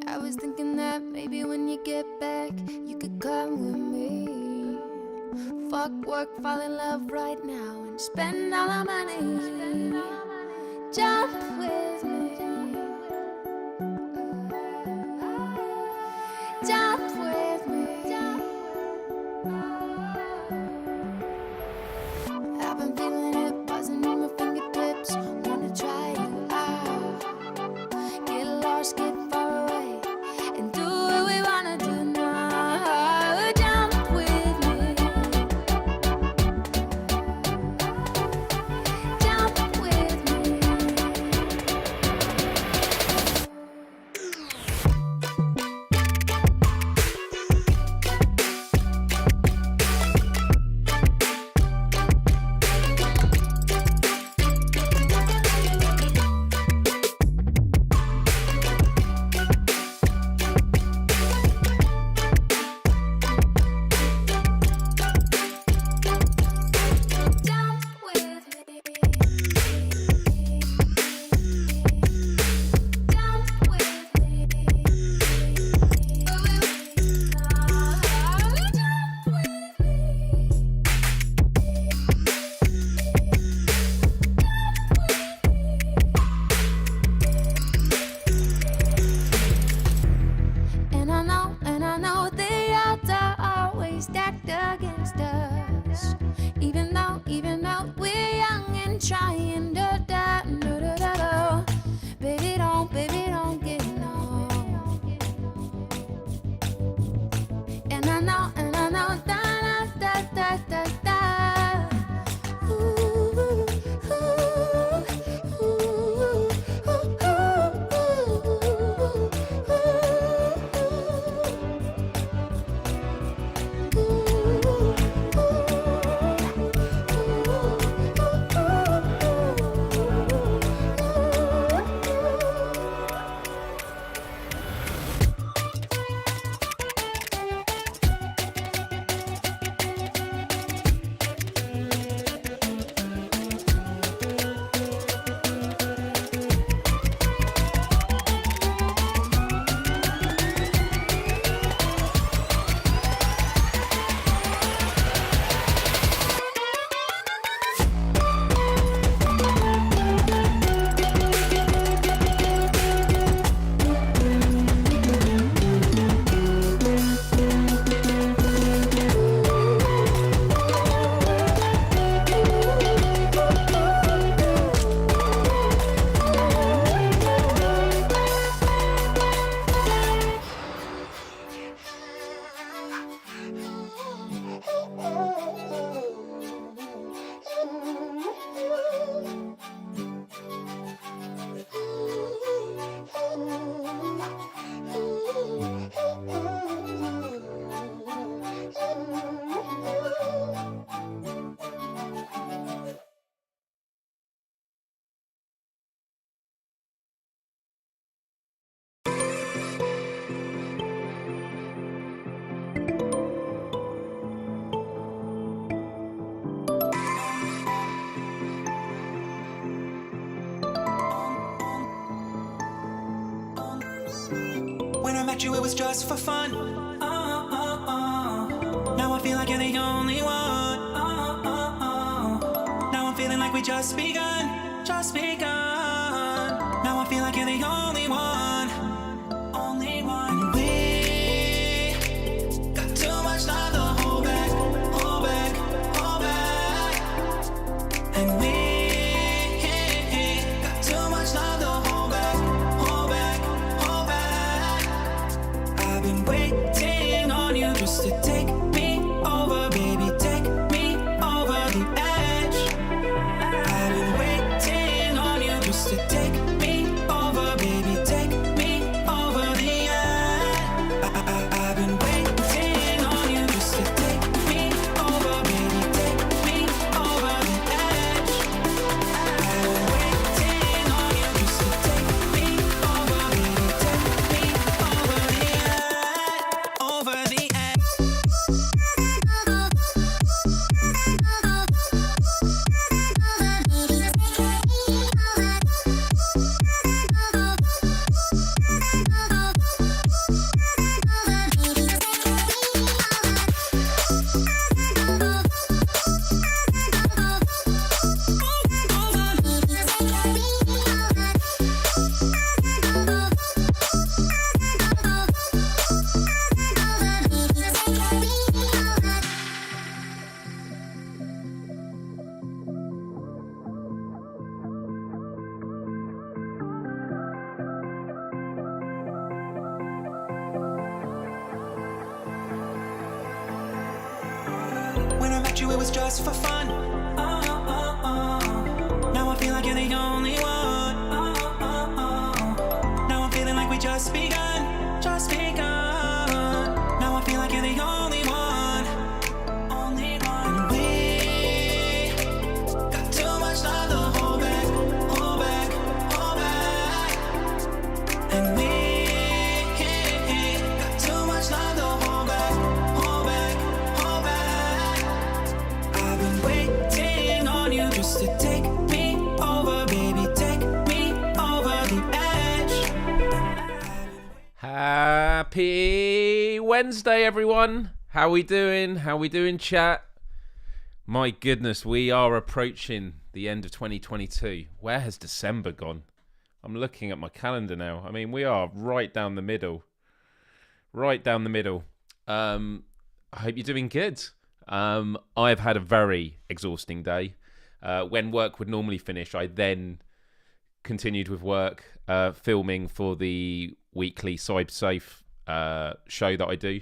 I was thinking that maybe when you get back, you could come with me. Fuck work, fall in love right now and spend all our money. Jump with me. Jump with me. I've been feeling it buzzing in my fingertips. Wanna try you out. Get lost, get far away, and do what we wanna do now. Jump with me. Jump with me. And I know the odds are always stacked against us. Even though we're young and trying to baby don't get no. And I know When I met you, it was just for fun. Now I feel like you're the only one. Now I'm feeling like we just begun, just begun. Now I feel like you're the only one, only one. And we got too much time to hold back, hold back, hold back. And we got too much time to hold back, hold back, hold back. I've been waiting on you just to take me over, baby, take me over the edge. I've been waiting on you just to take me over, baby, take me over the edge. I've been waiting on you just to take me over, baby, take me over the edge. I've been waiting on you just to take me over, baby, take me over the edge, over the edge. When I met you, it was just for fun. Now I feel like you're the only one. Now I'm feeling like we just begun, just begun. Now I feel like you're the only one, only one. And we got too much time to hold back, hold back, hold back. And we got too much time to hold back, hold back, hold back. I've been waiting on you just to take me over, baby, take me over the edge. Happy Wednesday, everyone. How we doing? How we doing, chat? My goodness, we are approaching the end of 2022. Where has December gone? I'm looking at my calendar now. I mean, we are right down the middle. Right down the middle. I hope you're doing good. I've had a very exhausting day. When work would normally finish, I then continued with work, filming for the weekly CyberSafe show that I do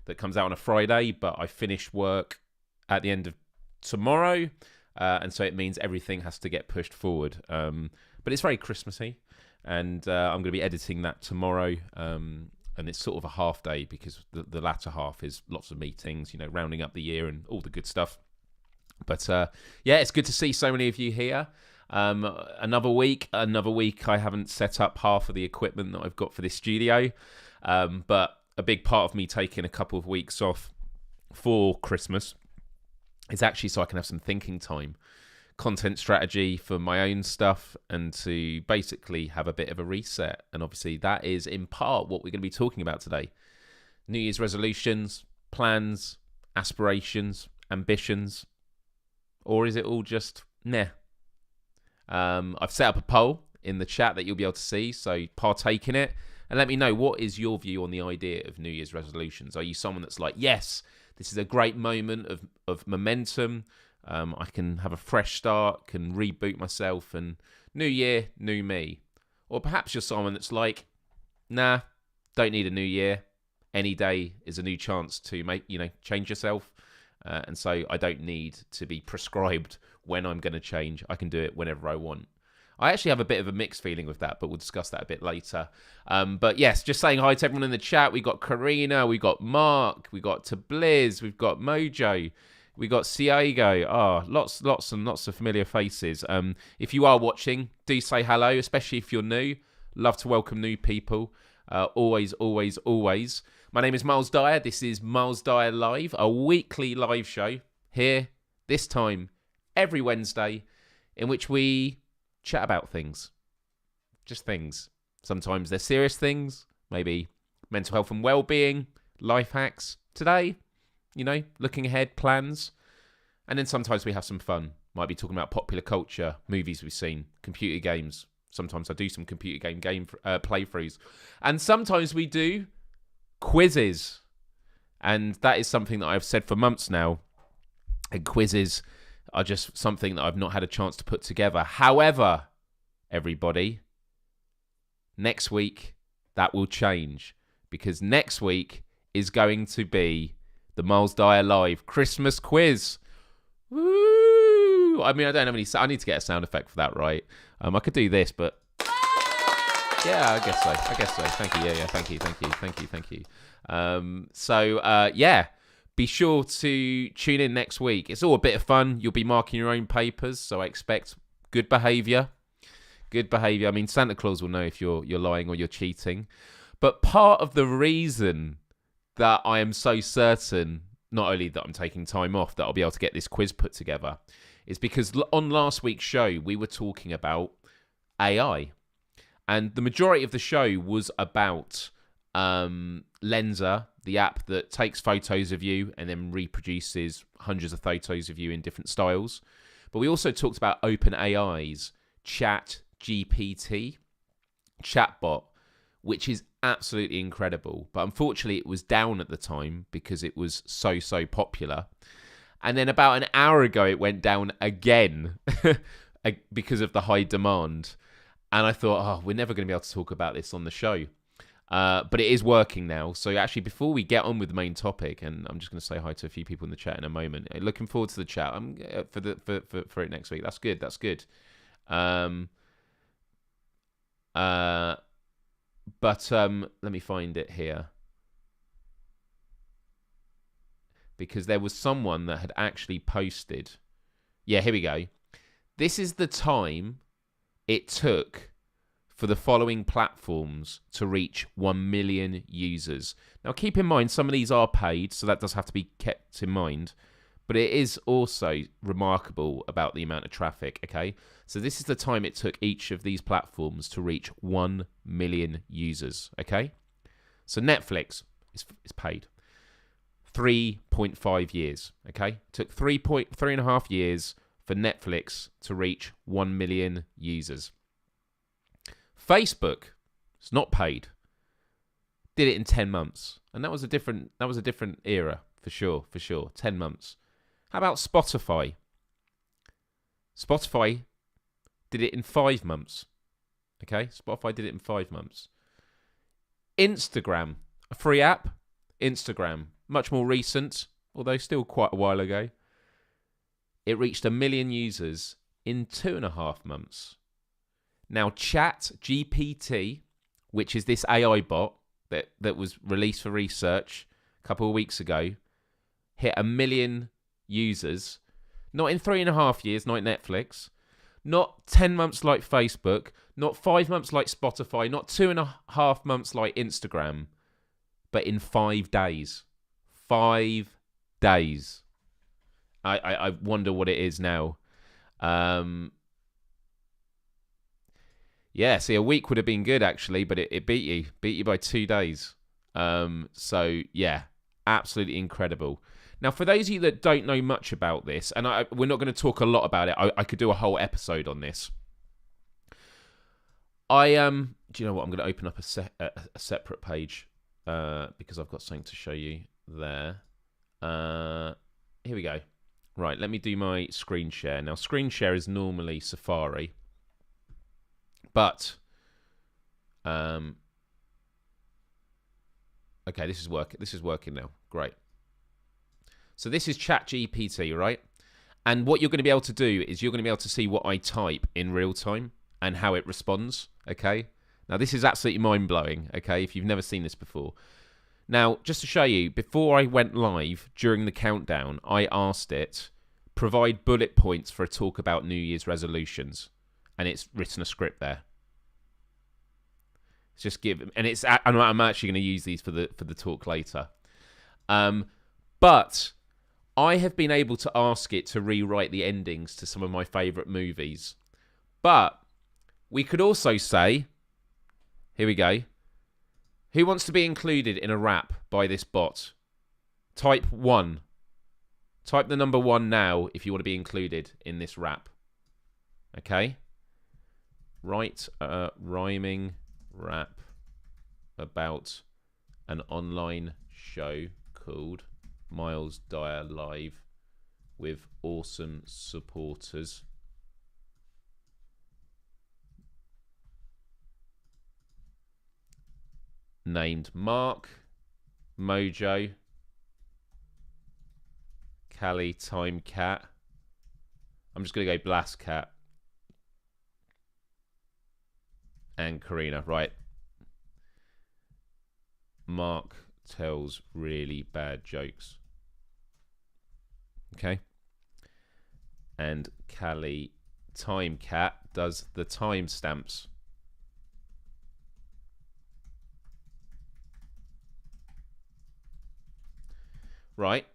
that comes out on a Friday, but I finish work at the end of tomorrow, and so it means everything has to get pushed forward. But it's very Christmassy, and I'm going to be editing that tomorrow, and it's sort of a half day because the latter half is lots of meetings, you know, rounding up the year and all the good stuff. But yeah, it's good to see so many of you here. Another week I haven't set up half of the equipment that I've got for this studio, but a big part of me taking a couple of weeks off for Christmas is actually so I can have some thinking time, content strategy for my own stuff, and to basically have a bit of a reset. And obviously that is in part what we're going to be talking about today. New Year's resolutions, plans, aspirations, ambitions, or is it all just nah? I've set up a poll in the chat that you'll be able to see, so partake in it and let me know, what is your view on the idea of New Year's resolutions? Are you someone that's like, yes, this is a great moment of momentum, I can have a fresh start, can reboot myself, and new year, new me? Or perhaps you're someone that's like, nah, don't need a new year, any day is a new chance to change yourself, and so I don't need to be prescribed when I'm going to change. I can do it whenever I want. I actually have a bit of a mixed feeling with that, but we'll discuss that a bit later. But yes, just saying hi to everyone in the chat. We got Karina, we got Mark, we got Tabliz, we've got Mojo, we got Ciego. Oh, lots and lots of familiar faces. If you are watching, do say hello, especially if you're new. Love to welcome new people. Always. My name is Myles Dyer. This is Myles Dyer Live, a weekly live show here, this time, every Wednesday, in which we chat about things. Just things. Sometimes they're serious things, maybe mental health and well-being, life hacks. Today, looking ahead, plans. And then sometimes we have some fun. Might be talking about popular culture, movies we've seen, computer games. Sometimes I do some computer game playthroughs. And sometimes we do quizzes. And that is something that I've said for months now. And quizzes are just something that I've not had a chance to put together. However, everybody, next week, that will change. Because next week is going to be the Myles Dyer Live Christmas quiz. Woo! I mean, I don't have any. I need to get a sound effect for that, right? I could do this, but yeah, I guess so. Thank you. Yeah. Thank you. Yeah. Be sure to tune in next week. It's all a bit of fun. You'll be marking your own papers, so I expect good behaviour. Good behaviour. I mean, Santa Claus will know if you're lying or you're cheating. But part of the reason that I am so certain, not only that I'm taking time off, that I'll be able to get this quiz put together, is because on last week's show, we were talking about AI. And the majority of the show was about Lenser, the app that takes photos of you and then reproduces hundreds of photos of you in different styles. But we also talked about OpenAI's ChatGPT chatbot, which is absolutely incredible. But unfortunately, it was down at the time because it was so popular. And then about an hour ago, it went down again because of the high demand. And I thought, we're never going to be able to talk about this on the show. But it is working now. So actually, before we get on with the main topic, and I'm just going to say hi to a few people in the chat in a moment. Looking forward to the chat for it next week. That's good. But let me find it here. Because there was someone that had actually posted. Yeah, here we go. This is the time it took for the following platforms to reach 1 million users. Now, keep in mind, some of these are paid, so that does have to be kept in mind. But it is also remarkable about the amount of traffic, okay? So this is the time it took each of these platforms to reach 1 million users, okay? So Netflix is paid. 3.5 years, okay? Took 3.5 years for Netflix to reach 1 million users. Facebook, it's not paid. Did it in 10 months. And that was a different era, for sure. 10 months. How about Spotify? Spotify did it in 5 months. Okay? Spotify did it in 5 months. Instagram, a free app. Instagram, much more recent, although still quite a while ago. It reached 1 million users in 2.5 months. Now, ChatGPT, which is this AI bot that was released for research a couple of weeks ago, hit 1 million users, not in 3.5 years, like Netflix, not 10 months like Facebook, not 5 months like Spotify, not 2.5 months like Instagram, but in 5 days. 5 days. I wonder what it is now. Yeah, see, a week would have been good, actually, but it beat you by 2 days. So, yeah, absolutely incredible. Now, for those of you that don't know much about this, and we're not going to talk a lot about it, I could do a whole episode on this. Do you know what? I'm going to open up a separate page because I've got something to show you there. Here we go. Right, let me do my screen share. Now, screen share is normally Safari, but okay, this is working now. Great. So this is ChatGPT, right? And what you're going to be able to do is you're going to be able to see what I type in real time and how it responds, okay? Now, this is absolutely mind-blowing, okay, if you've never seen this before. Now, just to show you, before I went live, during the countdown, I asked it, provide bullet points for a talk about New Year's resolutions. And it's written a script there. It's just I'm actually going to use these for the talk later. But I have been able to ask it to rewrite the endings to some of my favourite movies. But we could also say, here we go, Who wants to be included in a rap by this bot? Type 1. Type the number 1 now if you want to be included in this rap. Okay? Write a rhyming rap about an online show called Myles Dyer Live with awesome supporters. Named Mark, Mojo, Callie, Time Cat. I'm just going to go Blast Cat. And Karina, right. Mark tells really bad jokes. Okay. And Callie, Time Cat, does the timestamps. Right.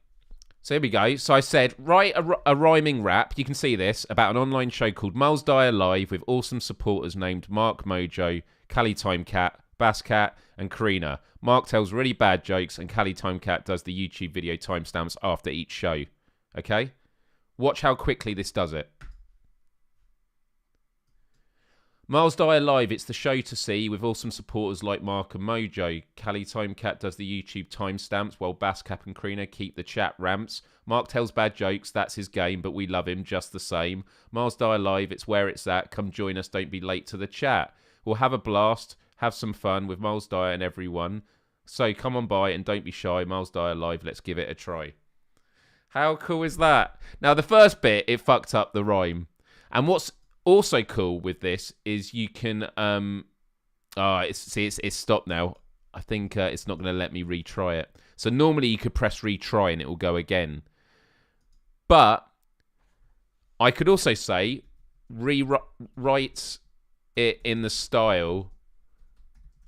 So here we go. So I said, write a rhyming rap. You can see this about an online show called Myles Dyer Live with awesome supporters named Mark, Mojo, Callie, Time Cat, Bass Cat, and Karina. Mark tells really bad jokes, and Callie, Time Cat does the YouTube video timestamps after each show. Okay? Watch how quickly this does it. Myles Dyer Live, it's the show to see with awesome supporters like Mark and Mojo. Callie, Time Cat does the YouTube timestamps while Bass Cap and Karina keep the chat ramps. Mark tells bad jokes, that's his game, but we love him just the same. Myles Dyer Live, it's where it's at. Come join us, don't be late to the chat. We'll have a blast, have some fun with Myles Dyer and everyone. So come on by and don't be shy. Myles Dyer Live, let's give it a try. How cool is that? Now, the first bit, it fucked up the rhyme. And what's also cool with this is you can it's stopped now. I think it's not going to let me retry it. So normally you could press retry and it will go again. But I could also say rewrite it in the style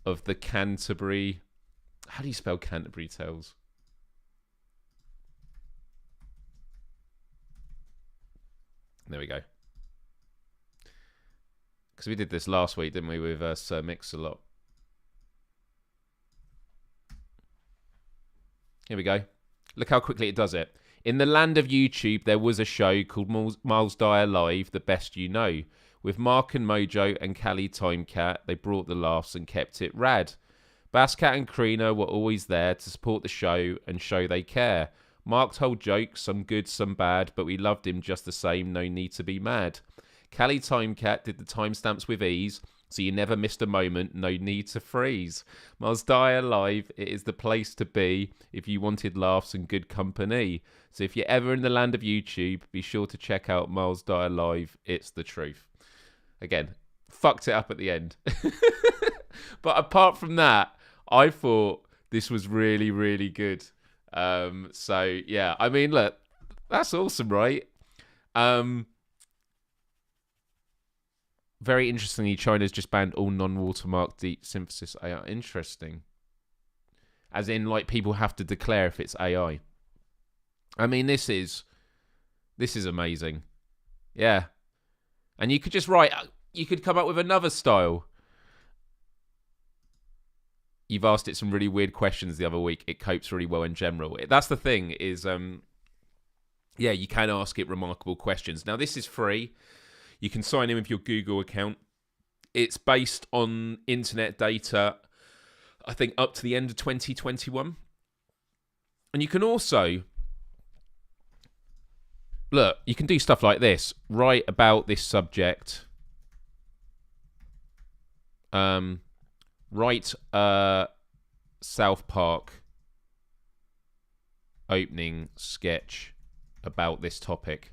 of the Canterbury. How do you spell Canterbury Tales? There we go. Because we did this last week, didn't we, with Sir Mix-a-Lot. Here we go. Look how quickly it does it. In the land of YouTube, there was a show called Myles Dyer Live, The Best You Know. With Mark and Mojo and Callie, Time Cat, they brought the laughs and kept it rad. Bass Cat and Karina were always there to support the show and show they care. Mark told jokes, some good, some bad, but we loved him just the same, no need to be mad. Callie, Time Cat did the timestamps with ease, so you never missed a moment, no need to freeze. Myles Dyer Live, it is the place to be if you wanted laughs and good company. So if you're ever in the land of YouTube, be sure to check out Myles Dyer Live, it's the truth. Again, fucked it up at the end. But apart from that, I thought this was really, really good. So yeah, I mean, look, that's awesome, right? Very interestingly, China's just banned all non-watermark deep synthesis AI. Interesting. As in, like, people have to declare if it's AI. I mean, this is amazing. Yeah. And you could just write, you could come up with another style. You've asked it some really weird questions the other week. It copes really well in general. That's the thing is, yeah, you can ask it remarkable questions. Now, this is free. You can sign in with your Google account. It's based on internet data, I think, up to the end of 2021. And you can also, look, you can do stuff like this. Write about this subject. Write a South Park opening sketch about this topic.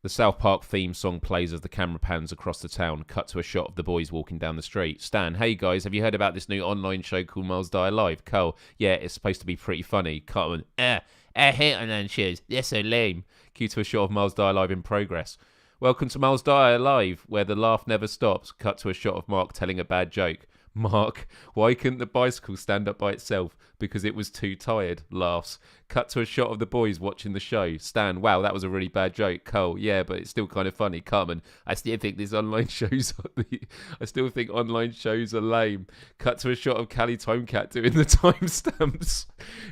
The South Park theme song plays as the camera pans across the town, cut to a shot of the boys walking down the street. Stan, hey guys, have you heard about this new online show called Myles Dyer Live? Cole, yeah, it's supposed to be pretty funny. Cartman, I hate online shows, they're so lame. Cue to a shot of Myles Dyer Live in progress. Welcome to Myles Dyer Live, where the laugh never stops. Cut to a shot of Mark telling a bad joke. Mark, why couldn't the bicycle stand up by itself? Because it was too tired. Laughs. Cut to a shot of the boys watching the show. Stan, wow, that was a really bad joke. Cole, yeah, but it's still kind of funny. Carmen, I still think I still think online shows are lame. Cut to a shot of Callie Timecat doing the timestamps.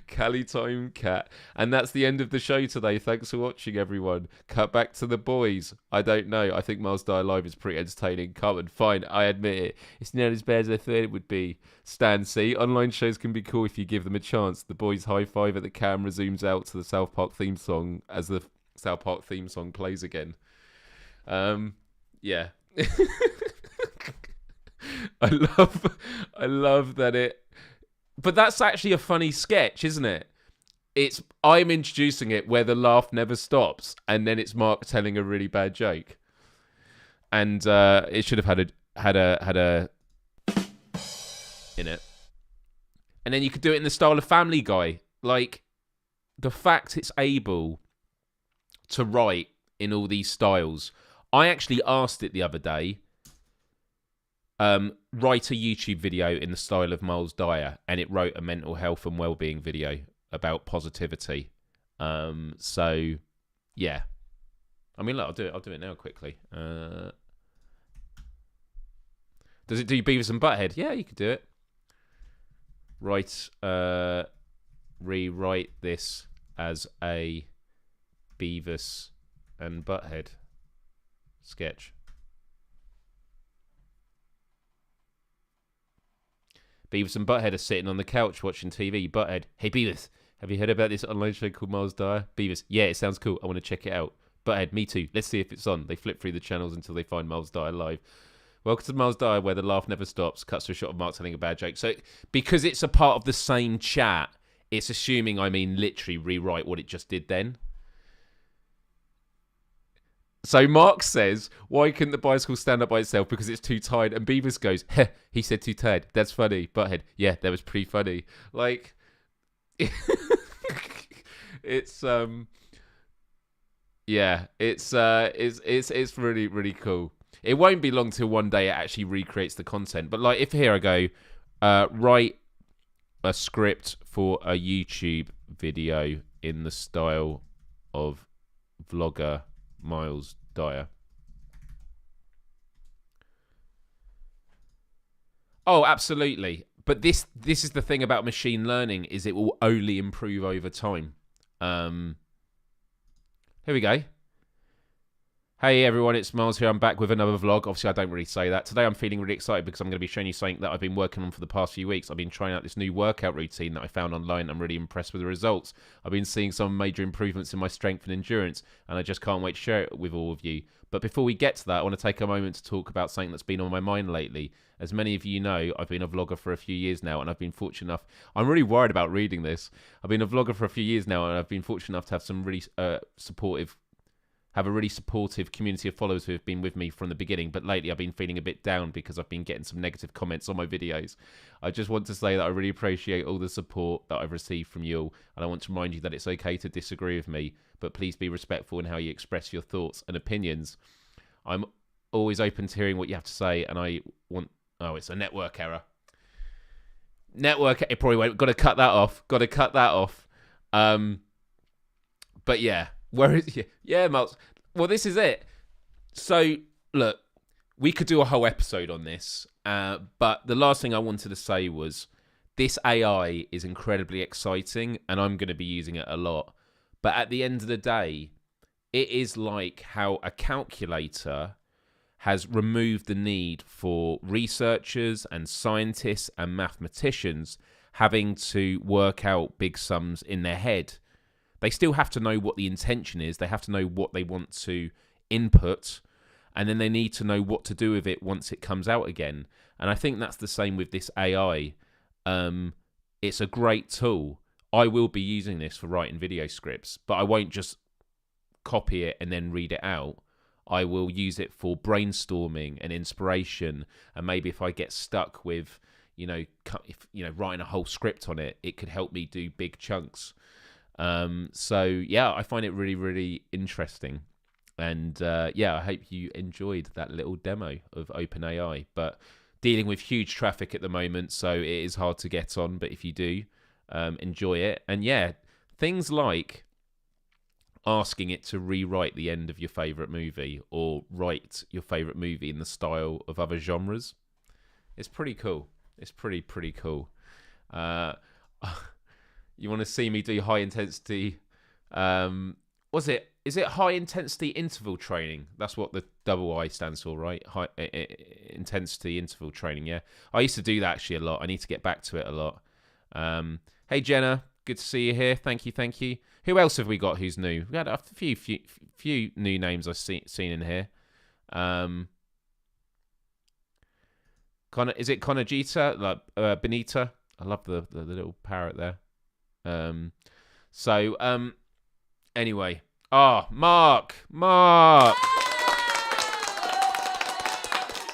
Callie Timecat. And that's the end of the show today. Thanks for watching, everyone. Cut back to the boys. I don't know. I think Myles Dyer Live is pretty entertaining. Carmen, fine, I admit it. It's not as bad as I thought it would be. Stan, see, online shows can be cool if you give them a chance. The boys high five at the camera zooms out to the South Park theme song as the South Park theme song plays again. Yeah. I love that it. But that's actually a funny sketch, isn't it? I'm introducing it where the laugh never stops, and then it's Mark telling a really bad joke, and it should have had a in it, and then you could do it in the style of Family Guy. Like, the fact it's able to write in all these styles. I actually asked it the other day. Write a YouTube video in the style of Myles Dyer, and it wrote a mental health and well-being video about positivity. So yeah, I mean, look, I'll do it now quickly. Does it do Beavis and Butthead? Yeah, you could do it. Rewrite this as a Beavis and Butthead sketch. Beavis and Butthead are sitting on the couch watching TV. Butthead, hey Beavis, have you heard about this online show called Myles Dyer? Beavis, yeah, it sounds cool. I want to check it out. Butthead, me too. Let's see if it's on. They flip through the channels until they find Myles Dyer Live. Welcome to Myles Dyer, where the laugh never stops. Cuts to a shot of Mark telling a bad joke. So, because it's a part of the same chat, it's assuming I mean literally rewrite what it just did then. So Mark says, why couldn't the bicycle stand up by itself? Because it's too tired. And Beavis goes, heh, he said too tired. That's funny. Butthead, yeah, that was pretty funny. Like, it's really, really cool. It won't be long till one day it actually recreates the content. But like, if here I go, write a script for a YouTube video in the style of vlogger Myles Dyer. Oh, absolutely. But this is the thing about machine learning, is it will only improve over time. Here we go. Hey everyone, it's Myles here. I'm back with another vlog. Obviously, I don't really say that. Today I'm feeling really excited because I'm going to be showing you something that I've been working on for the past few weeks. I've been trying out this new workout routine that I found online. I'm really impressed with the results. I've been seeing some major improvements in my strength and endurance, and I just can't wait to share it with all of you. But before we get to that, I want to take a moment to talk about something that's been on my mind lately. As many of you know, I've been a vlogger for a few years now, and I've been fortunate enough... I'm really worried about reading this. I've been a vlogger for a few years now, and I've been fortunate enough to have some really have a really supportive community of followers who have been with me from the beginning, but lately I've been feeling a bit down because I've been getting some negative comments on my videos. I just want to say that I really appreciate all the support that I've received from you all, and I want to remind you that it's okay to disagree with me, but please be respectful in how you express your thoughts and opinions. I'm always open to hearing what you have to say, and I want... Oh, it's a network error. It probably won't... Got to cut that off. But yeah... Where is yeah, Myles? Well, this is it. So, look, we could do a whole episode on this, but the last thing I wanted to say was this AI is incredibly exciting, and I'm going to be using it a lot. But at the end of the day, it is like how a calculator has removed the need for researchers and scientists and mathematicians having to work out big sums in their head. They still have to know what the intention is. They have to know what they want to input, and then they need to know what to do with it once it comes out again. And I think that's the same with this AI. It's a great tool. I will be using this for writing video scripts, but I won't just copy it and then read it out. I will use it for brainstorming and inspiration, and maybe if I get stuck with, writing a whole script on it, it could help me do big chunks. So yeah, I find it really, really interesting, and I hope you enjoyed that little demo of OpenAI. But dealing with huge traffic at the moment, so it is hard to get on, but if you do, enjoy it. And yeah, things like asking it to rewrite the end of your favourite movie or write your favourite movie in the style of other genres. It's pretty cool. It's pretty cool. You want to see me do high intensity... Is it high intensity interval training? That's what the double I stands for, right? High intensity interval training, yeah. I used to do that actually a lot. I need to get back to it a lot. Hey, Jenna. Good to see you here. Thank you. Who else have we got who's new? We had a few new names I've seen in here. Is it Conajita? Like Benita? I love the little parrot there. Anyway. Mark.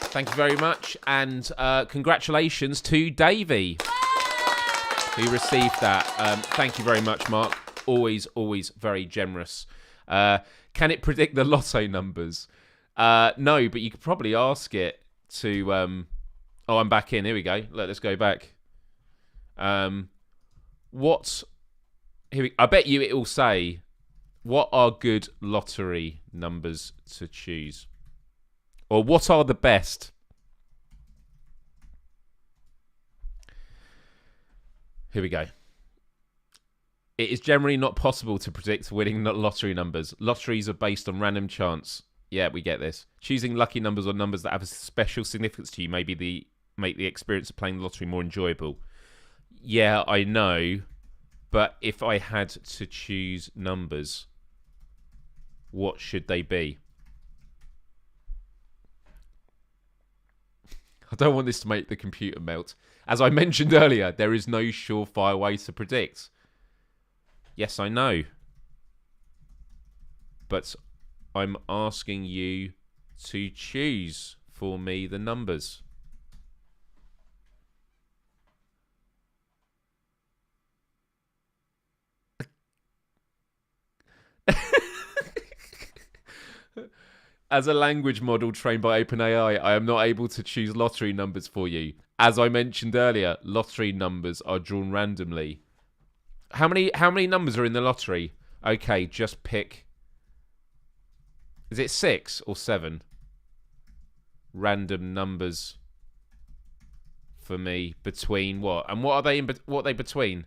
Thank you very much. And congratulations to Davey, who received that. Thank you very much, Mark. Always very generous. Can it predict the lotto numbers? No, but you could probably ask it to... I'm back in. Here we go. Let's go back. I bet you it will say, what are good lottery numbers to choose? Or what are the best? Here we go. It is generally not possible to predict winning lottery numbers. Lotteries are based on random chance. Yeah, we get this. Choosing lucky numbers or numbers that have a special significance to you make the experience of playing the lottery more enjoyable. Yeah, I know. But if I had to choose numbers, what should they be? I don't want this to make the computer melt. As I mentioned earlier, there is no surefire way to predict. Yes, I know. But I'm asking you to choose for me the numbers. As a language model trained by OpenAI, I am not able to choose lottery numbers for you. As I mentioned earlier, lottery numbers are drawn randomly. How many numbers are in the lottery? Okay, just pick. Is it 6 or 7? Random numbers for me between what? And what are they between?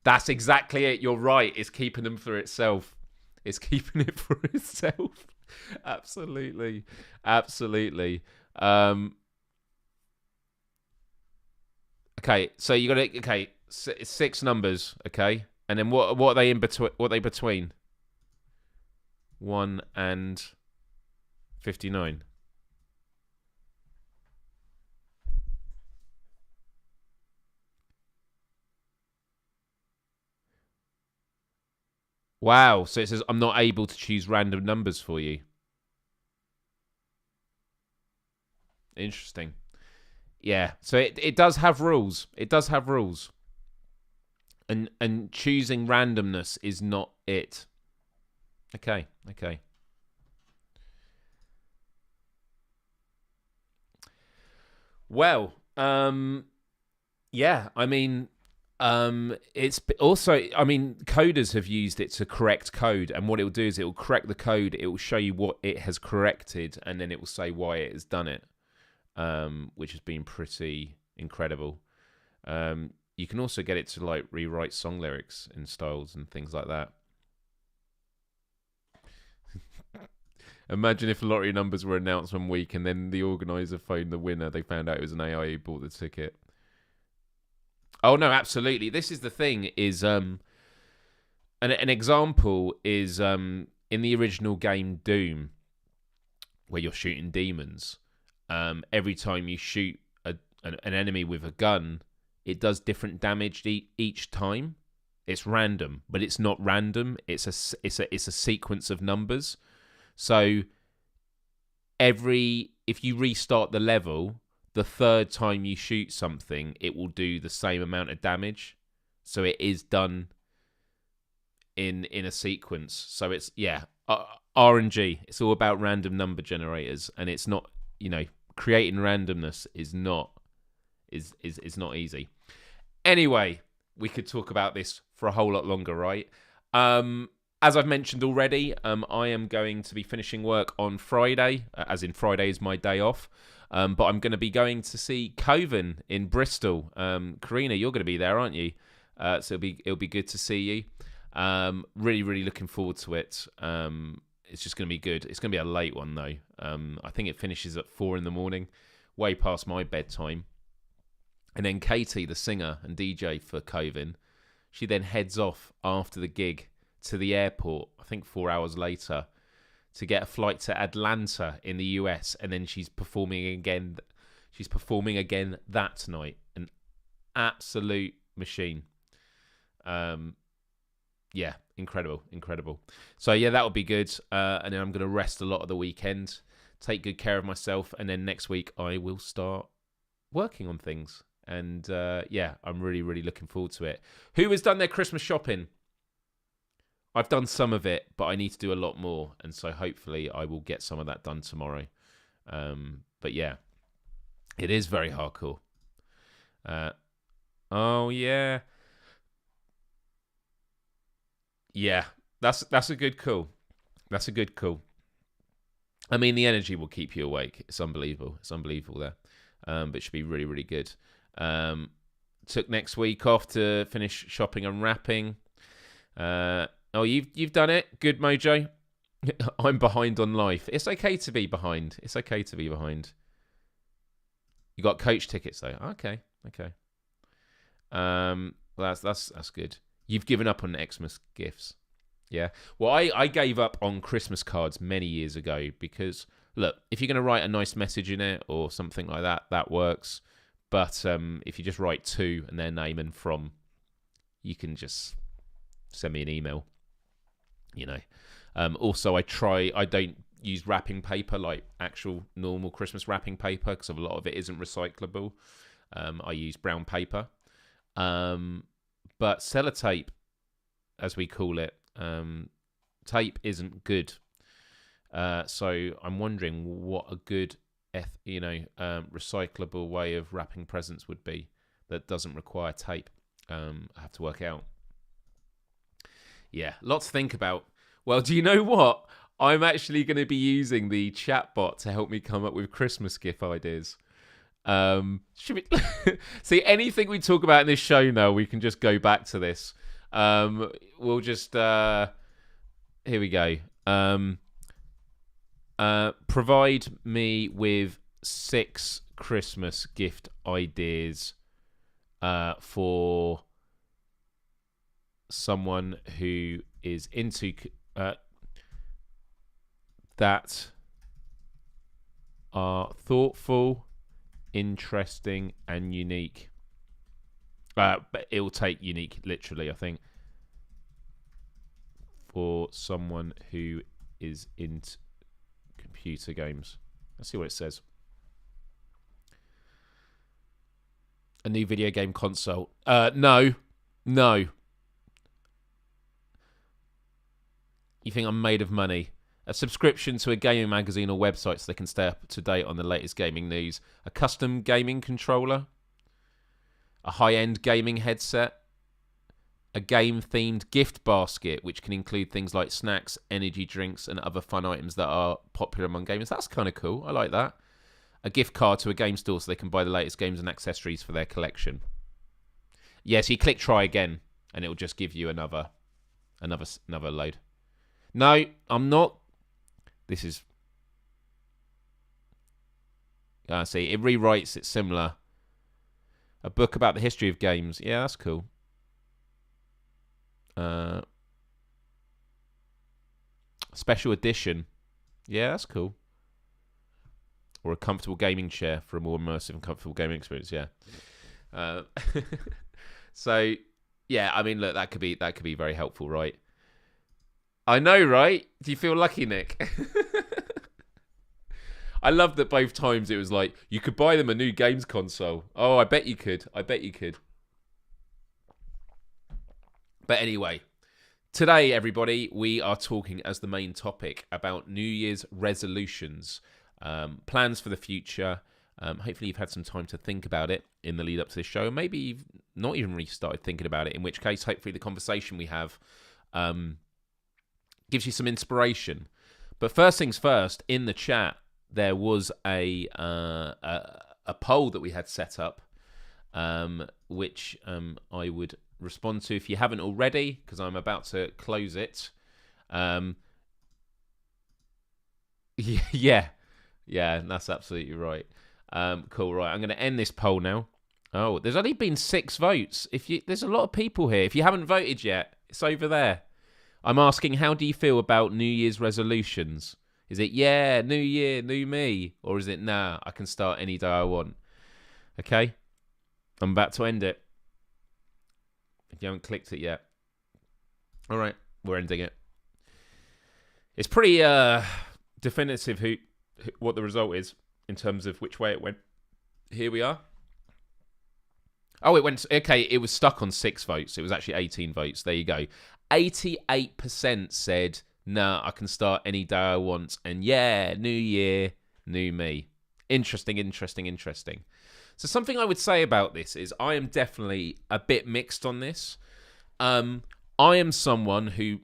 That's exactly it. You're right. It's keeping them for itself. It's keeping it for itself. Absolutely. Okay, so you got to... Okay, 6 numbers, okay? And then what are they in between? What are they between? 1 and 59. Wow, so it says I'm not able to choose random numbers for you. Interesting. Yeah, so it does have rules. It does have rules. And choosing randomness is not it. Okay. Well, yeah, I mean, it's also, I mean, coders have used it to correct code, and what it will do is it will correct the code, it will show you what it has corrected, and then it will say why it has done it, which has been pretty incredible. You can also get it to like rewrite song lyrics in styles and things like that. Imagine if lottery numbers were announced one week and then the organizer phoned the winner. They found out it was an AI who bought the ticket. Oh no, absolutely. This is the thing. Is an example is in the original game Doom, where you're shooting demons. Every time you shoot an enemy with a gun, it does different damage each time. It's random, but it's not random. It's a sequence of numbers. So if you restart the level, the third time you shoot something, it will do the same amount of damage. So it is done in a sequence. So it's RNG. It's all about random number generators, and it's not, creating randomness is not not easy. Anyway, we could talk about this for a whole lot longer, right? As I've mentioned already, I am going to be finishing work on Friday, as in Friday is my day off. But I'm going to be going to see Coven in Bristol. Karina, you're going to be there, aren't you? So it'll be good to see you. Really, really looking forward to it. It's just going to be good. It's going to be a late one though. I think it finishes at 4 a.m, way past my bedtime. And then Katie, the singer and DJ for Coven, she then heads off after the gig to the airport, I think 4 hours later, to get a flight to Atlanta in the US, and then she's performing again. She's performing again that night. An absolute machine. Yeah, incredible. So yeah, that would be good. And then I'm going to rest a lot of the weekend, take good care of myself, and then next week I will start working on things. And yeah, I'm really, really looking forward to it. Who has done their Christmas shopping? I've done some of it, but I need to do a lot more. And so hopefully I will get some of that done tomorrow. But yeah, it is very hardcore. Oh, yeah. Yeah, that's a good call. That's a good call. I mean, the energy will keep you awake. It's unbelievable. It's unbelievable there. But it should be really, really good. Took next week off to finish shopping and wrapping. Oh, you've done it. Good, Mojo. I'm behind on life. It's okay to be behind. It's okay to be behind. You got coach tickets though. Okay. Well, that's good. You've given up on Xmas gifts. Yeah. Well, I gave up on Christmas cards many years ago because look, if you're going to write a nice message in it or something like that, that works. But if you just write to and their name and from, you can just send me an email. You know. Also, I don't use wrapping paper like actual normal Christmas wrapping paper because a lot of it isn't recyclable. I use brown paper. But sellotape, as we call it, tape isn't good. So I'm wondering what a good, recyclable way of wrapping presents would be that doesn't require tape. I have to work out. Yeah, lots to think about. Well, do you know what? I'm actually going to be using the chatbot to help me come up with Christmas gift ideas. Should we see anything we talk about in this show now? We can just go back to this. We'll just here we go. Provide me with 6 Christmas gift ideas for someone who is into that are thoughtful, interesting, and unique. But it will take unique, literally, I think, for someone who is into computer games. Let's see what it says. A new video game console. No. You think I'm made of money? A subscription to a gaming magazine or website so they can stay up to date on the latest gaming news. A custom gaming controller. A high-end gaming headset. A game-themed gift basket, which can include things like snacks, energy drinks, and other fun items that are popular among gamers. That's kind of cool. I like that. A gift card to a game store so they can buy the latest games and accessories for their collection. Yeah, so you click try again, and it'll just give you another load. No, I'm not. This is... see, it rewrites it similar. A book about the history of games. Yeah, that's cool. Special edition. Yeah, that's cool. Or a comfortable gaming chair for a more immersive and comfortable gaming experience. Yeah. So, yeah, I mean, look, that could be very helpful, right? I know, right? Do you feel lucky, Nick? I love that both times it was like, you could buy them a new games console. Oh, I bet you could. But anyway, today, everybody, we are talking as the main topic about New Year's resolutions, plans for the future. Hopefully you've had some time to think about it in the lead up to this show. Maybe you've not even really started thinking about it, in which case hopefully the conversation we have gives you some inspiration. But first things first, in the chat there was a poll that we had set up, which I would respond to if you haven't already, because I'm about to close it. Yeah, that's absolutely right. Cool, right. I'm going to end this poll now. Oh, there's only been 6 votes. There's a lot of people here. If you haven't voted yet, it's over there. I'm asking, how do you feel about New Year's resolutions? Is it, yeah, new year, new me? Or is it, nah, I can start any day I want? Okay? I'm about to end it. If you haven't clicked it yet. All right, we're ending it. It's pretty definitive what the result is in terms of which way it went. Here we are. Oh, it was stuck on 6 votes. It was actually 18 votes. There you go. 88% said, nah, I can start any day I want. And yeah, new year, new me. Interesting. So something I would say about this is I am definitely a bit mixed on this. I am someone who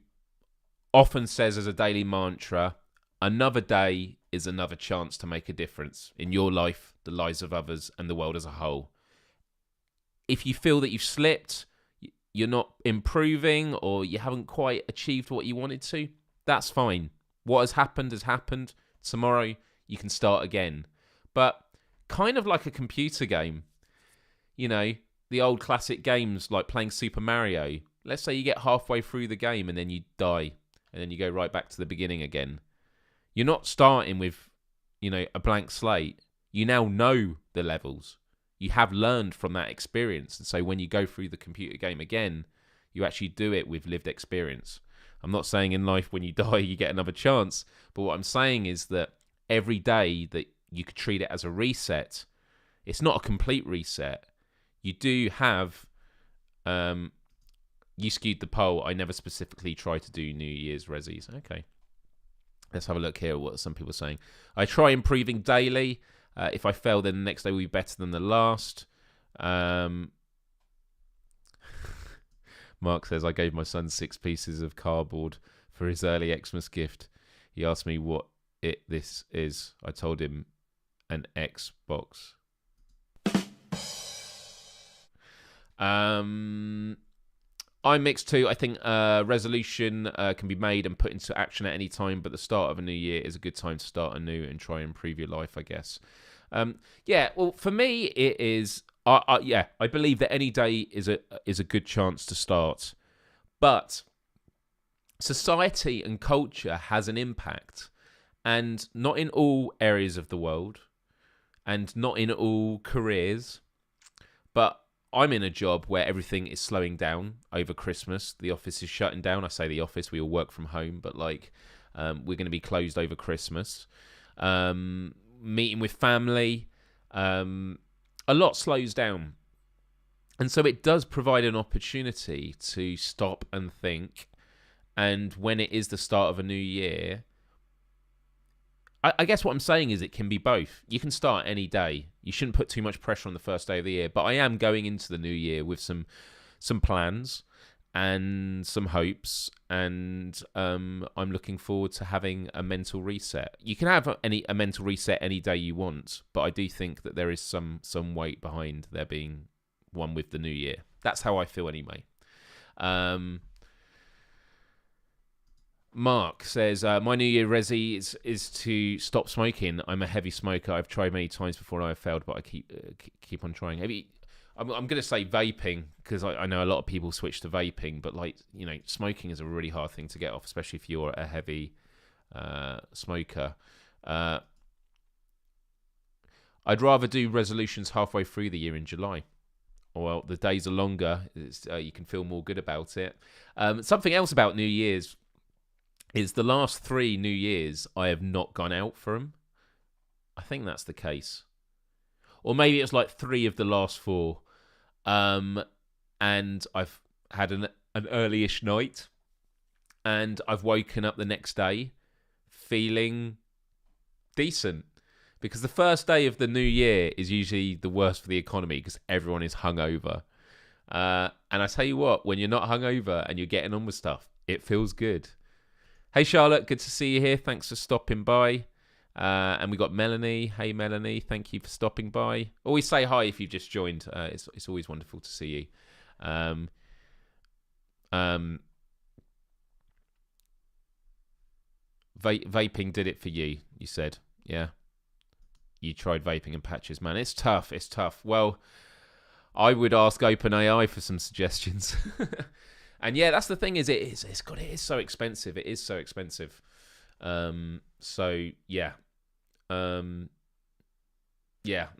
often says as a daily mantra, another day is another chance to make a difference in your life, the lives of others, and the world as a whole. If you feel that you've slipped, you're not improving, or you haven't quite achieved what you wanted to, that's fine. What has happened. Tomorrow, you can start again. But kind of like a computer game, you know, the old classic games like playing Super Mario. Let's say you get halfway through the game and then you die, and then you go right back to the beginning again. You're not starting with, a blank slate. You now know the levels. You have learned from that experience. And so when you go through the computer game again, you actually do it with lived experience. I'm not saying in life when you die you get another chance, but what I'm saying is that every day that you could treat it as a reset, it's not a complete reset. You do have, you skewed the poll. I never specifically try to do New Year's resis. Okay. Let's have a look here at what some people are saying. I try improving daily. If I fail, then the next day will be better than the last. Mark says, I gave my son 6 pieces of cardboard for his early Xmas gift. He asked me what this is. I told him an Xbox. I'm mixed too. I think resolution can be made and put into action at any time, but the start of a new year is a good time to start anew and try and improve your life, I guess. Well, for me, it is. I believe that any day is a good chance to start, but society and culture has an impact, and not in all areas of the world, and not in all careers, but I'm in a job where everything is slowing down over Christmas. The office is shutting down. I say the office, we all work from home, but we're going to be closed over Christmas. Meeting with family, a lot slows down. And so it does provide an opportunity to stop and think. And when it is the start of a new year, I guess what I'm saying is it can be both. You can start any day. You shouldn't put too much pressure on the first day of the year. But I am going into the new year with some plans and some hopes, and I'm looking forward to having a mental reset. You can have a mental reset any day you want, but I do think that there is some weight behind there being one with the new year. That's how I feel anyway. Mark says, my New Year resi is to stop smoking. I'm a heavy smoker. I've tried many times before and I've failed, but I keep on trying. I'm going to say vaping, because I know a lot of people switch to vaping, but smoking is a really hard thing to get off, especially if you're a heavy smoker. I'd rather do resolutions halfway through the year in July. Well, the days are longer. You can feel more good about it. Something else about New Year's is the last 3 New Years, I have not gone out for them. I think that's the case. Or maybe it's 3 of the last 4. And I've had an early-ish night. And I've woken up the next day feeling decent. Because the first day of the new year is usually the worst for the economy because everyone is hungover. And I tell you what, when you're not hungover and you're getting on with stuff, it feels good. Hey, Charlotte, good to see you here. Thanks for stopping by. And we got Melanie. Hey, Melanie, thank you for stopping by. Always say hi if you've just joined. It's always wonderful to see you. Vaping did it for you, you said. Yeah. You tried vaping and patches, man. It's tough. It's tough. Well, I would ask OpenAI for some suggestions. And yeah, that's the thing. It is so expensive. It is so expensive. So yeah. Yeah,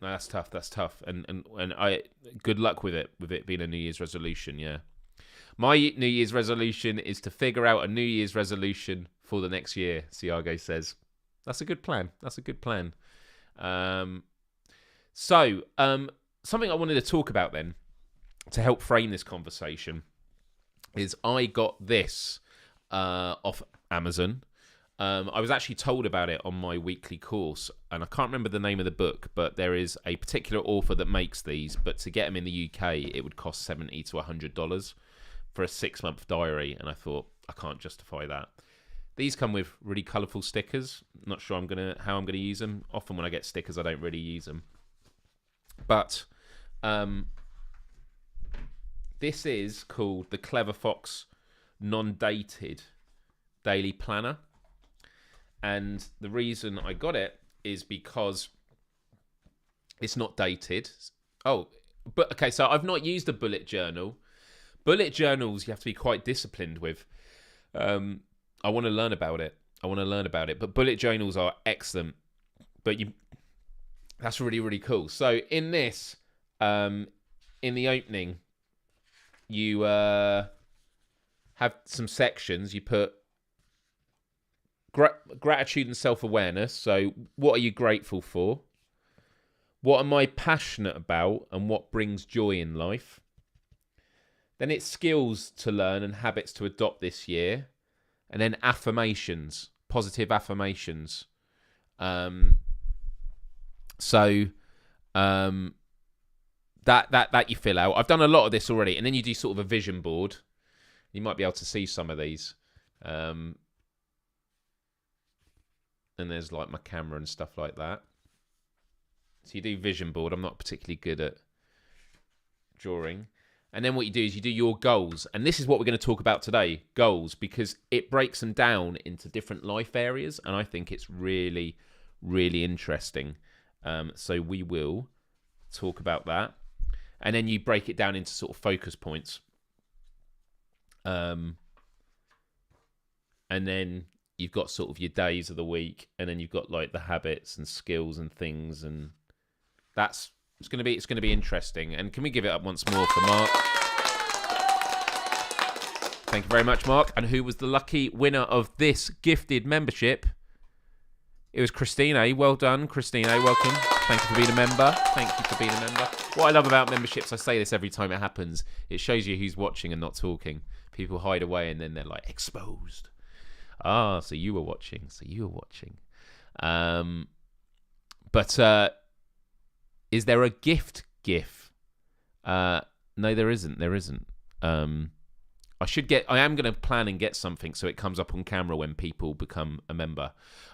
no, that's tough. That's tough. And I good luck with it being a New Year's resolution. Yeah. My New Year's resolution is to figure out a New Year's resolution for the next year, Siago says. That's a good plan. That's a good plan. So, something I wanted to talk about then, to help frame this conversation, is I got this off Amazon. I was actually told about it on my weekly course, and I can't remember the name of the book, but there is a particular author that makes these, but to get them in the UK, it would cost $70 to $100 for a 6-month diary, and I thought, I can't justify that. These come with really colourful stickers. Not sure how I'm gonna use them. Often when I get stickers, I don't really use them. But this is called the Clever Fox Non-Dated Daily Planner. And the reason I got it is because it's not dated. Oh, but okay, so I've not used a bullet journal. Bullet journals you have to be quite disciplined with. I want to learn about it. But bullet journals are excellent. But that's really, really cool. So in this, in the opening, you have some sections. You put gratitude and self-awareness. So what are you grateful for? What am I passionate about and what brings joy in life? Then it's skills to learn and habits to adopt this year. And then affirmations, positive affirmations. That you fill out. I've done a lot of this already. And then you do sort of a vision board. You might be able to see some of these. And there's like my camera and stuff like that. So you do vision board. I'm not particularly good at drawing. And then what you do is you do your goals. And this is what we're going to talk about today, goals, because it breaks them down into different life areas. And I think it's really, really interesting. So we will talk about that. And then you break it down into sort of focus points. And then you've got sort of your days of the week. And then you've got like the habits and skills and things. And it's going to be interesting. And can we give it up once more for Mark? Thank you very much, Mark. And who was the lucky winner of this gifted membership? It was Christina. Well done, Christina. Welcome. Thank you for being a member. What I love about memberships, I say this every time it happens, it shows you who's watching and not talking. People hide away and then they're like, exposed. Ah, so you were watching. But is there a gift GIF? No, there isn't. I am going to plan and get something so it comes up on camera when people become a member.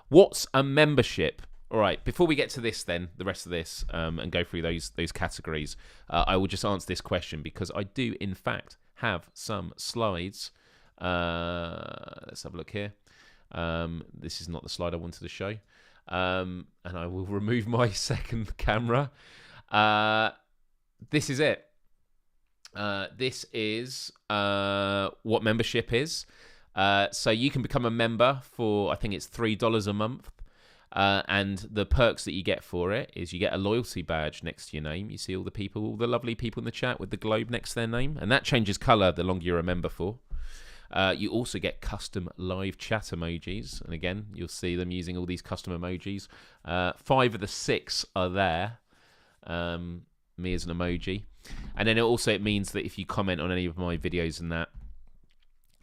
What's a membership? All right, before we get to this then, the rest of this, and go through those categories, I will just answer this question because I do, in fact, have some slides. Let's have a look here. This is not the slide I wanted to show. And I will remove my second camera. This is it. This is what membership is. So you can become a member for, I think it's $3 a month. And the perks that you get for it is you get a loyalty badge next to your name. You see all the lovely people in the chat with the globe next to their name. And that changes colour the longer you're a member for. You also get custom live chat emojis. And again, you'll see them using all these custom emojis. 5 of the 6 are there. Me as an emoji. And then it means that if you comment on any of my videos and that,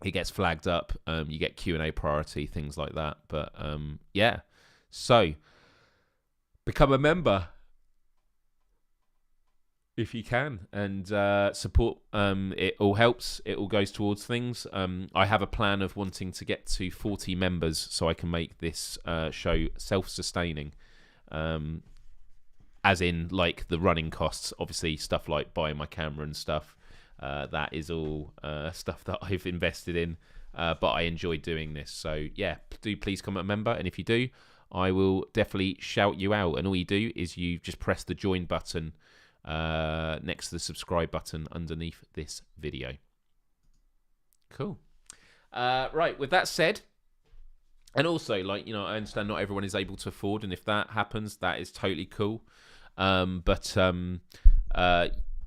it gets flagged up. You get Q&A priority, things like that. But yeah. So, become a member. if you can, and support. It all helps. It all goes towards things. I have a plan of wanting to get to 40 members so I can make this show self-sustaining. As in, like, the running costs, obviously stuff like buying my camera and stuff. That is all stuff that I've invested in, but I enjoy doing this. So yeah, do please become a member, and if you do, I will definitely shout you out. And all you do is you just press the join button next to the subscribe button underneath this video. Cool. Right, with that said, and also, like, you know, I understand not everyone is able to afford, and if that happens, that is totally cool. But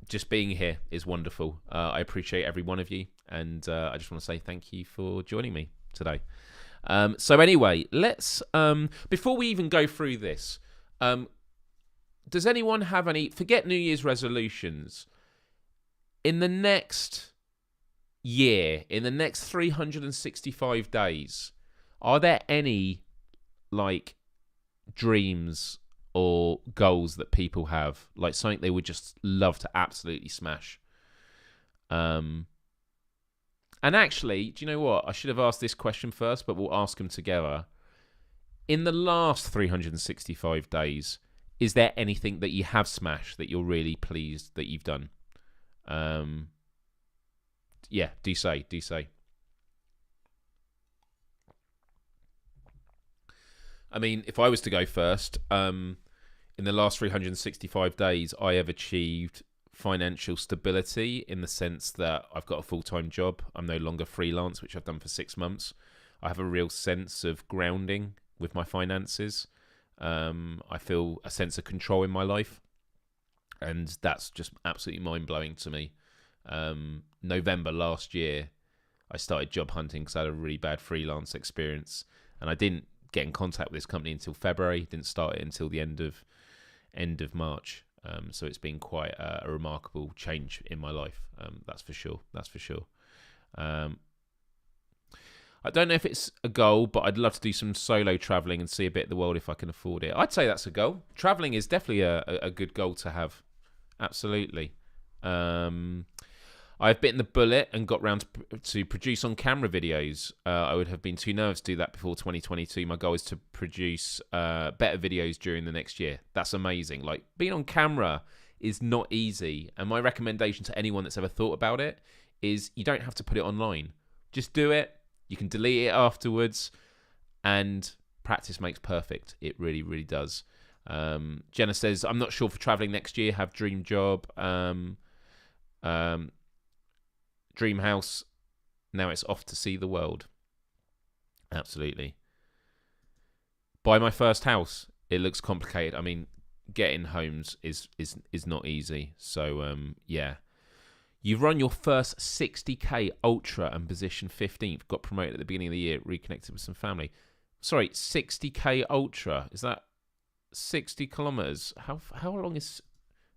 just being here is wonderful. I appreciate every one of you, and I just want to say thank you for joining me today. So anyway, let's before we even go through this, does anyone have any, forget New Year's resolutions, in the next year, in the next 365 days, are there any, like, dreams or goals that people have, like something they would just love to absolutely smash? And actually, do you know what? I should have asked this question first, but we'll ask them together. In the last 365 days, is there anything that you have smashed that you're really pleased that you've done? Yeah, do say. I mean, if I was to go first, in the last 365 days, I have achieved financial stability in the sense that I've got a full-time job. I'm no longer freelance, which I've done for 6 months. I have a real sense of grounding with my finances. I feel a sense of control in my life, and that's just absolutely mind-blowing to me. November last year, I started job hunting because I had a really bad freelance experience, and I didn't get in contact with this company until February. Didn't start it until the end of March. So it's been quite a remarkable change in my life. That's for sure. I don't know if it's a goal, but I'd love to do some solo traveling and see a bit of the world if I can afford it. I'd say that's a goal. Traveling is definitely a good goal to have. Absolutely. I've bitten the bullet and got round to produce on camera videos. I would have been too nervous to do that before 2022. My goal is to produce better videos during the next year. That's amazing. Like, being on camera is not easy. And my recommendation to anyone that's ever thought about it is you don't have to put it online. Just do it. You can delete it afterwards. And practice makes perfect. It really, really does. Jenna says, I'm not sure for traveling next year. Have dream job. Dream house. Now it's off to see the world. Absolutely. Buy my first house. It looks complicated. I mean, getting homes is not easy. So yeah. You've run your first 60k ultra and position 15th. Got promoted at the beginning of the year. Reconnected with some family. Sorry, 60k ultra. Is that 60 kilometers? How long is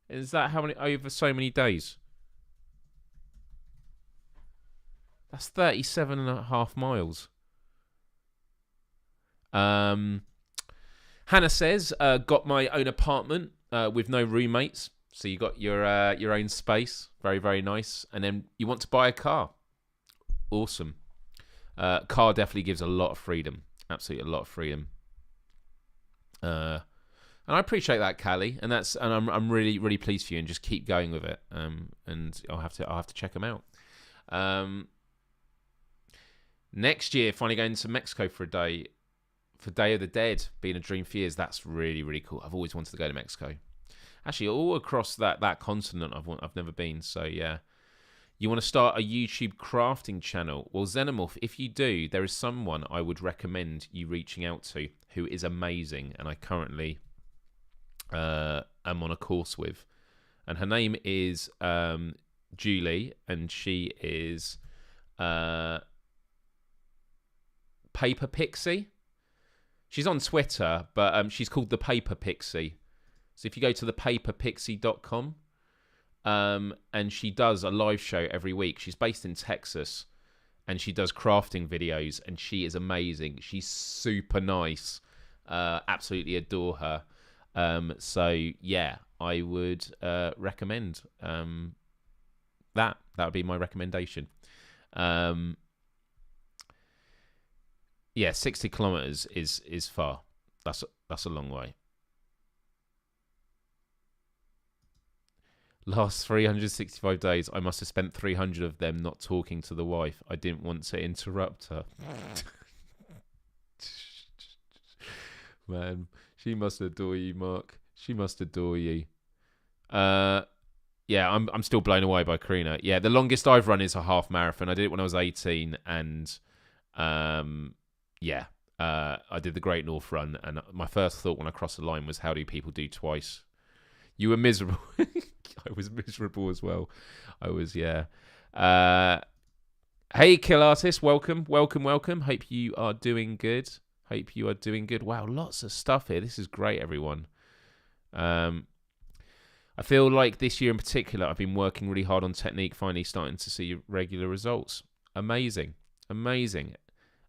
that? How many over so many days? That's 37.5 miles. Hannah says, got my own apartment with no roommates. So you got your own space. Very, very nice. And then you want to buy a car. Awesome. Car definitely gives a lot of freedom. Absolutely a lot of freedom. And I appreciate that, Callie. And I'm really, really pleased for you. And just keep going with it. And I'll have to check them out. Next year, finally going to Mexico for a day, for Day of the Dead, being a dream for years. That's really, really cool. I've always wanted to go to Mexico. Actually, all across that continent, I've never been. So yeah, you want to start a YouTube crafting channel? Well, Xenomorph, if you do, there is someone I would recommend you reaching out to who is amazing, and I currently am on a course with, and her name is Julie, and she is Paper Pixie. She's on Twitter, but she's called the Paper Pixie. So if you go to thepaperpixie.com, and she does a live show every week. She's based in Texas, and she does crafting videos, and she is amazing. She's super nice. Absolutely adore her. So yeah, I would recommend that. That would be my recommendation. Yeah, 60 kilometers is far. That's a long way. Last 365 days, I must have spent 300 of them not talking to the wife. I didn't want to interrupt her. Man, she must adore you, Mark. She must adore you. Yeah, I'm still blown away by Karina. Yeah, the longest I've run is a half marathon. I did it when I was 18, and yeah, I did the Great North Run. And my first thought when I crossed the line was, how do people do twice? You were miserable. I was miserable as well. I was, yeah. Hey, Kill Artist, welcome. Hope you are doing good. Wow, lots of stuff here. This is great, everyone. I feel like this year in particular, I've been working really hard on technique, finally starting to see regular results. Amazing.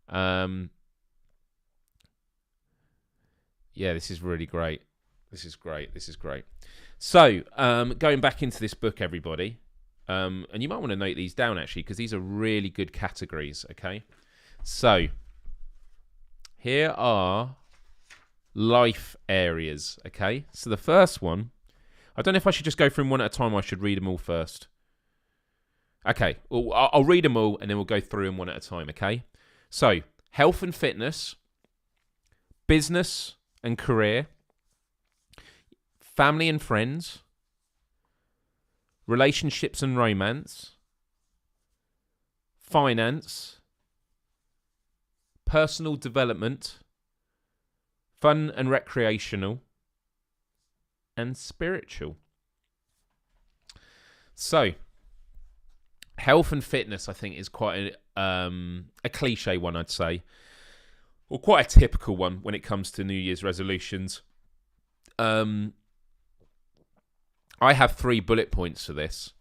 Yeah, this is really great. This is great. So, going back into this book, everybody, and you might want to note these down, actually, because these are really good categories, okay? So, here are life areas, okay? So, the first one, I don't know if I should just go through them one at a time or I should read them all first. Okay, well, I'll read them all and then we'll go through them one at a time, okay? So, health and fitness, business and career, family and friends, relationships and romance, finance, personal development, fun and recreational, and spiritual. So, health and fitness, I think, is quite a cliche one, I'd say, or quite a typical one when it comes to New Year's resolutions. I have 3 bullet points for this.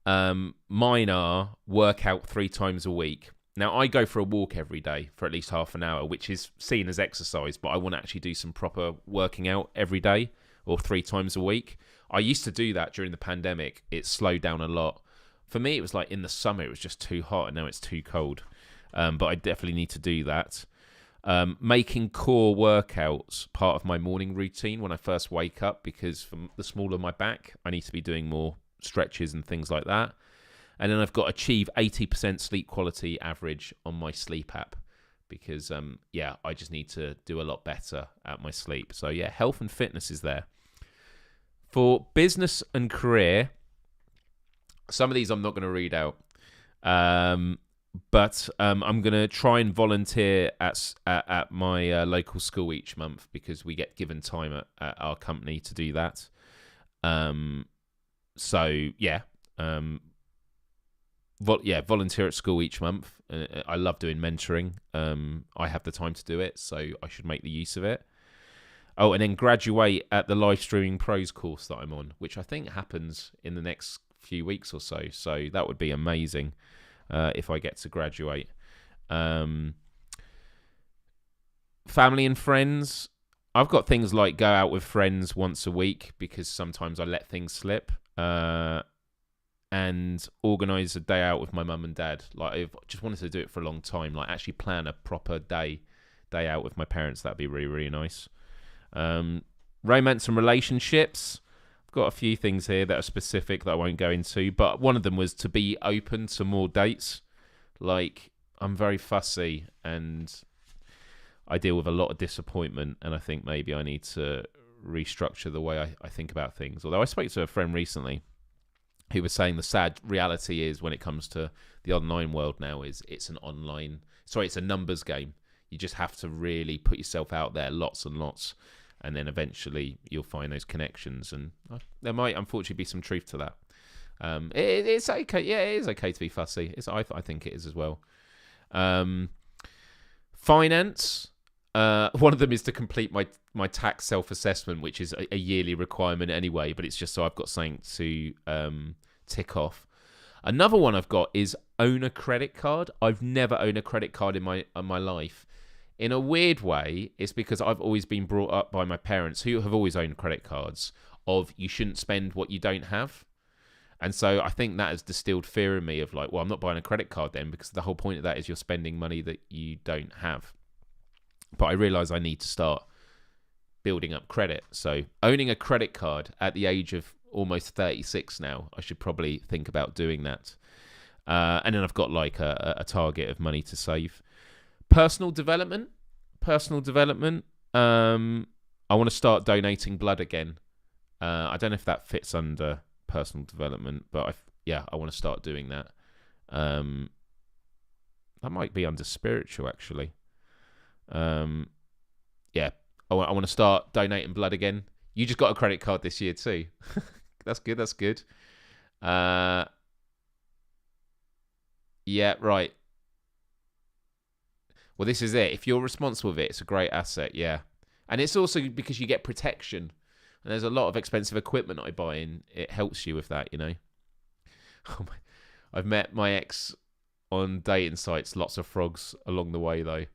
Mine are work out 3 times a week. Now, I go for a walk every day for at least half an hour, which is seen as exercise, but I want to actually do some proper working out every day or 3 times a week. I used to do that during the pandemic. It slowed down a lot. For me, it was like in the summer, it was just too hot, and now it's too cold. But I definitely need to do that. Making core workouts part of my morning routine when I first wake up, because from the small of my back, I need to be doing more stretches and things like that. And then I've got to achieve 80% sleep quality average on my sleep app, because yeah, I just need to do a lot better at my sleep. So yeah, health and fitness is there. For business and career, some of these I'm not going to read out. But I'm going to try and volunteer at my local school each month, because we get given time at our company to do that. So, yeah. Volunteer at school each month. I love doing mentoring. I have the time to do it, so I should make the use of it. Oh, and then graduate at the live streaming pros course that I'm on, which I think happens in the next few weeks or so. So that would be amazing. If I get to graduate. Family and friends. I've got things like go out with friends once a week, because sometimes I let things slip. And organise a day out with my mum and dad. Like, I've just wanted to do it for a long time. Like, actually plan a proper day out with my parents. That'd be really, really nice. Romance and relationships. I've got a few things here that are specific that I won't go into, but one of them was to be open to more dates. Like, I'm very fussy and I deal with a lot of disappointment, and I think maybe I need to restructure the way I think about things. Although I spoke to a friend recently who was saying the sad reality is, when it comes to the online world now, is it's a numbers game. You just have to really put yourself out there lots and lots, and then eventually you'll find those connections. And there might, unfortunately, be some truth to that. It's okay. Yeah, it is okay to be fussy. I think it is as well. Finance. One of them is to complete my tax self-assessment, which is a yearly requirement anyway, but it's just so I've got something to tick off. Another one I've got is own a credit card. I've never owned a credit card in my life. In a weird way, it's because I've always been brought up by my parents, who have always owned credit cards, of you shouldn't spend what you don't have. And so I think that has distilled fear in me of like, well, I'm not buying a credit card then, because the whole point of that is you're spending money that you don't have. But I realise I need to start building up credit. So owning a credit card at the age of almost 36 now, I should probably think about doing that. And then I've got like a target of money to save. Personal development. I want to start donating blood again. I don't know if that fits under personal development, but I want to start doing that. That might be under spiritual, actually. I want to start donating blood again. You just got a credit card this year too. That's good. Yeah, right. Well, this is it. If you're responsible with it, it's a great asset, yeah. And it's also because you get protection. And there's a lot of expensive equipment I buy, and it helps you with that, you know. I've met my ex on dating sites, lots of frogs along the way, though.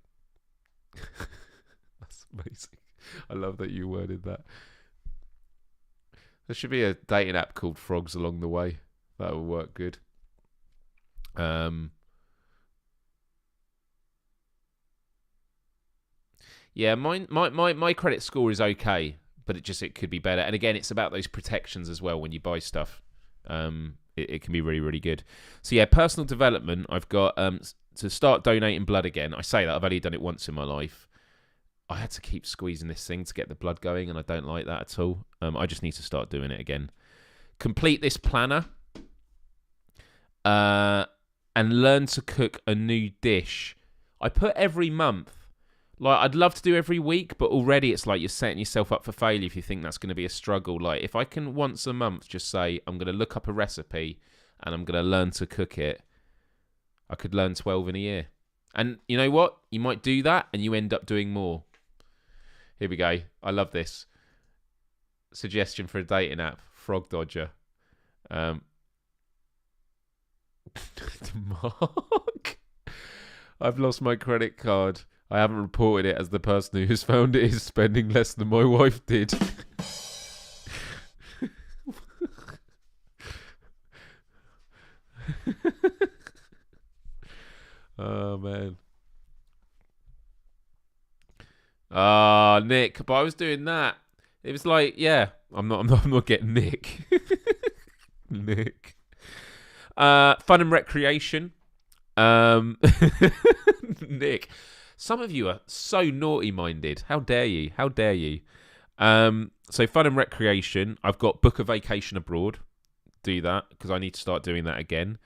That's amazing. I love that you worded that. There should be a dating app called Frogs Along the Way. That will work good. Yeah, my credit score is okay, but it could be better. And again, it's about those protections as well when you buy stuff. It can be really, really good. So yeah, personal development. I've got to start donating blood again. I say that I've only done it once in my life. I had to keep squeezing this thing to get the blood going, and I don't like that at all. I just need to start doing it again. Complete this planner. And learn to cook a new dish. I put every month. Like, I'd love to do every week, but already it's like you're setting yourself up for failure if you think that's going to be a struggle. Like, if I can once a month just say, I'm going to look up a recipe and I'm going to learn to cook it, I could learn 12 in a year. And you know what? You might do that and you end up doing more. Here we go. I love this. Suggestion for a dating app. Frog Dodger. Mark, I've lost my credit card. I haven't reported it as the person who has found it is spending less than my wife did. Oh man. Nick, but I was doing that. It was like, yeah, I'm not getting Nick. Nick. Fun and recreation. Nick, some of you are so naughty-minded. How dare you? So fun and recreation. I've got book a vacation abroad. Do that, because I need to start doing that again.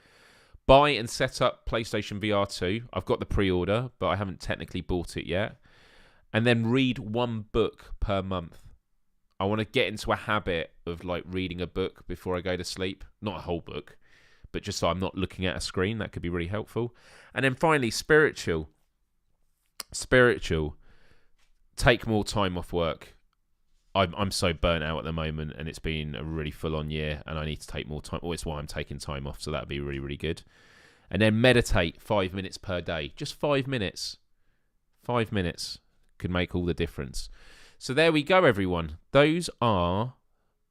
Buy and set up PlayStation VR 2. I've got the pre-order, but I haven't technically bought it yet. And then read one book per month. I want to get into a habit of like reading a book before I go to sleep. Not a whole book, but just so I'm not looking at a screen. That could be really helpful. And then finally, spiritual. Take more time off work. I'm so burnt out at the moment, and it's been a really full-on year, and I need to take more time. Well, it's why I'm taking time off, so that'd be really, really good. And then meditate 5 minutes per day. Just 5 minutes. 5 minutes could make all the difference. So there we go, everyone. Those are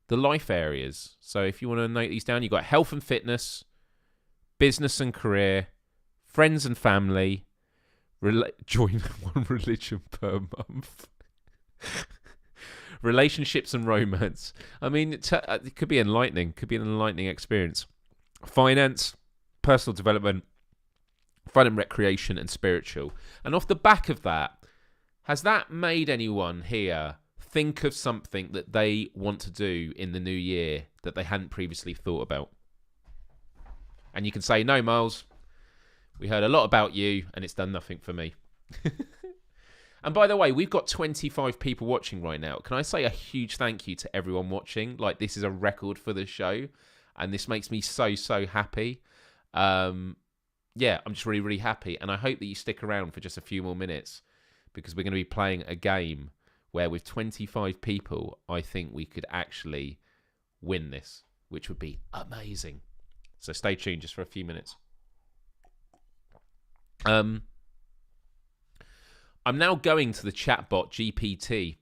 the life areas. So if you want to note these down, you've got health and fitness, business and career, friends and family, join one religion per month, relationships and romance. I mean, it could be enlightening. Could be an enlightening experience. Finance, personal development, fun and recreation, and spiritual. And off the back of that, has that made anyone here think of something that they want to do in the new year that they hadn't previously thought about? And you can say, no, Myles, we heard a lot about you and it's done nothing for me. And by the way, we've got 25 people watching right now. Can I say a huge thank you to everyone watching? Like, this is a record for the show, and this makes me so, so happy. Yeah, I'm just really, really happy. And I hope that you stick around for just a few more minutes, because we're going to be playing a game where with 25 people, I think we could actually win this, which would be amazing. So stay tuned just for a few minutes. I'm now going to the chatbot GPT.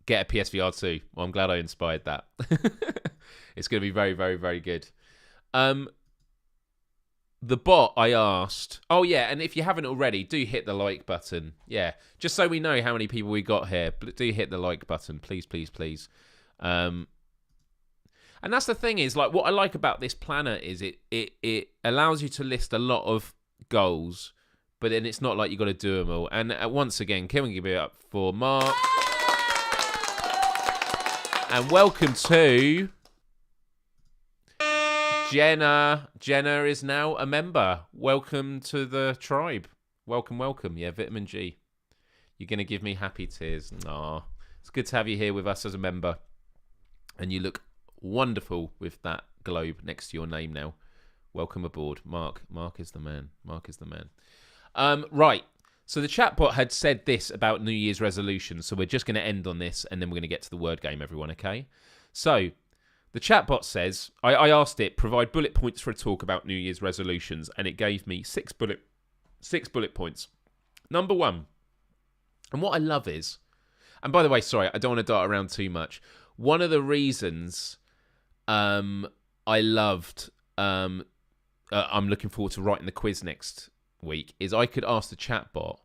Get a PSVR 2. Well, I'm glad I inspired that. It's going to be very, very, very good. The bot, I asked... Oh, yeah, and if you haven't already, do hit the like button. Yeah, just so we know how many people we got here. Do hit the like button, please, please, please. And that's the thing is, like, what I like about this planner is it allows you to list a lot of goals, but then it's not like you got to do them all. And once again, can we give it up for Mark? And welcome to... Jenna is now a member. Welcome to the tribe. Welcome, welcome. Yeah, Vitamin G. You're going to give me happy tears. Nah. It's good to have you here with us as a member. And you look wonderful with that globe next to your name now. Welcome aboard. Mark is the man. Mark is the man. Right. So the chatbot had said this about New Year's resolutions. So we're just going to end on this and then we're going to get to the word game, everyone, okay? So... the chatbot says, I asked it, provide bullet points for a talk about New Year's resolutions, and it gave me six bullet points. Number one, and what I love is, and by the way, sorry, I don't want to dart around too much. One of the reasons I loved, I'm looking forward to writing the quiz next week, is I could ask the chatbot,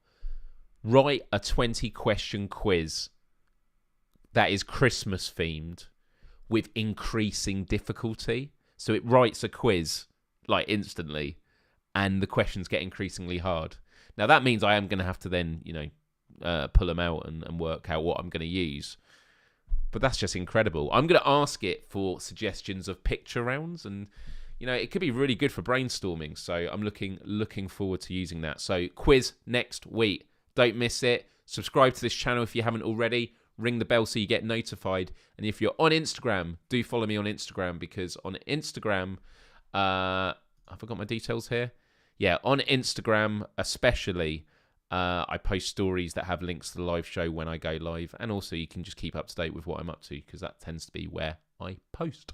write a 20-question quiz that is Christmas themed, with increasing difficulty. So it writes a quiz, like, instantly, and the questions get increasingly hard. Now, that means I am going to have to then, pull them out and work out what I'm going to use. But that's just incredible. I'm going to ask it for suggestions of picture rounds, and, it could be really good for brainstorming. So I'm looking forward to using that. So quiz next week. Don't miss it. Subscribe to this channel if you haven't already. Ring the bell so you get notified. And if you're on Instagram, do follow me on Instagram, because on Instagram, I forgot my details here. Yeah, on Instagram especially, I post stories that have links to the live show when I go live. And also you can just keep up to date with what I'm up to, because that tends to be where I post.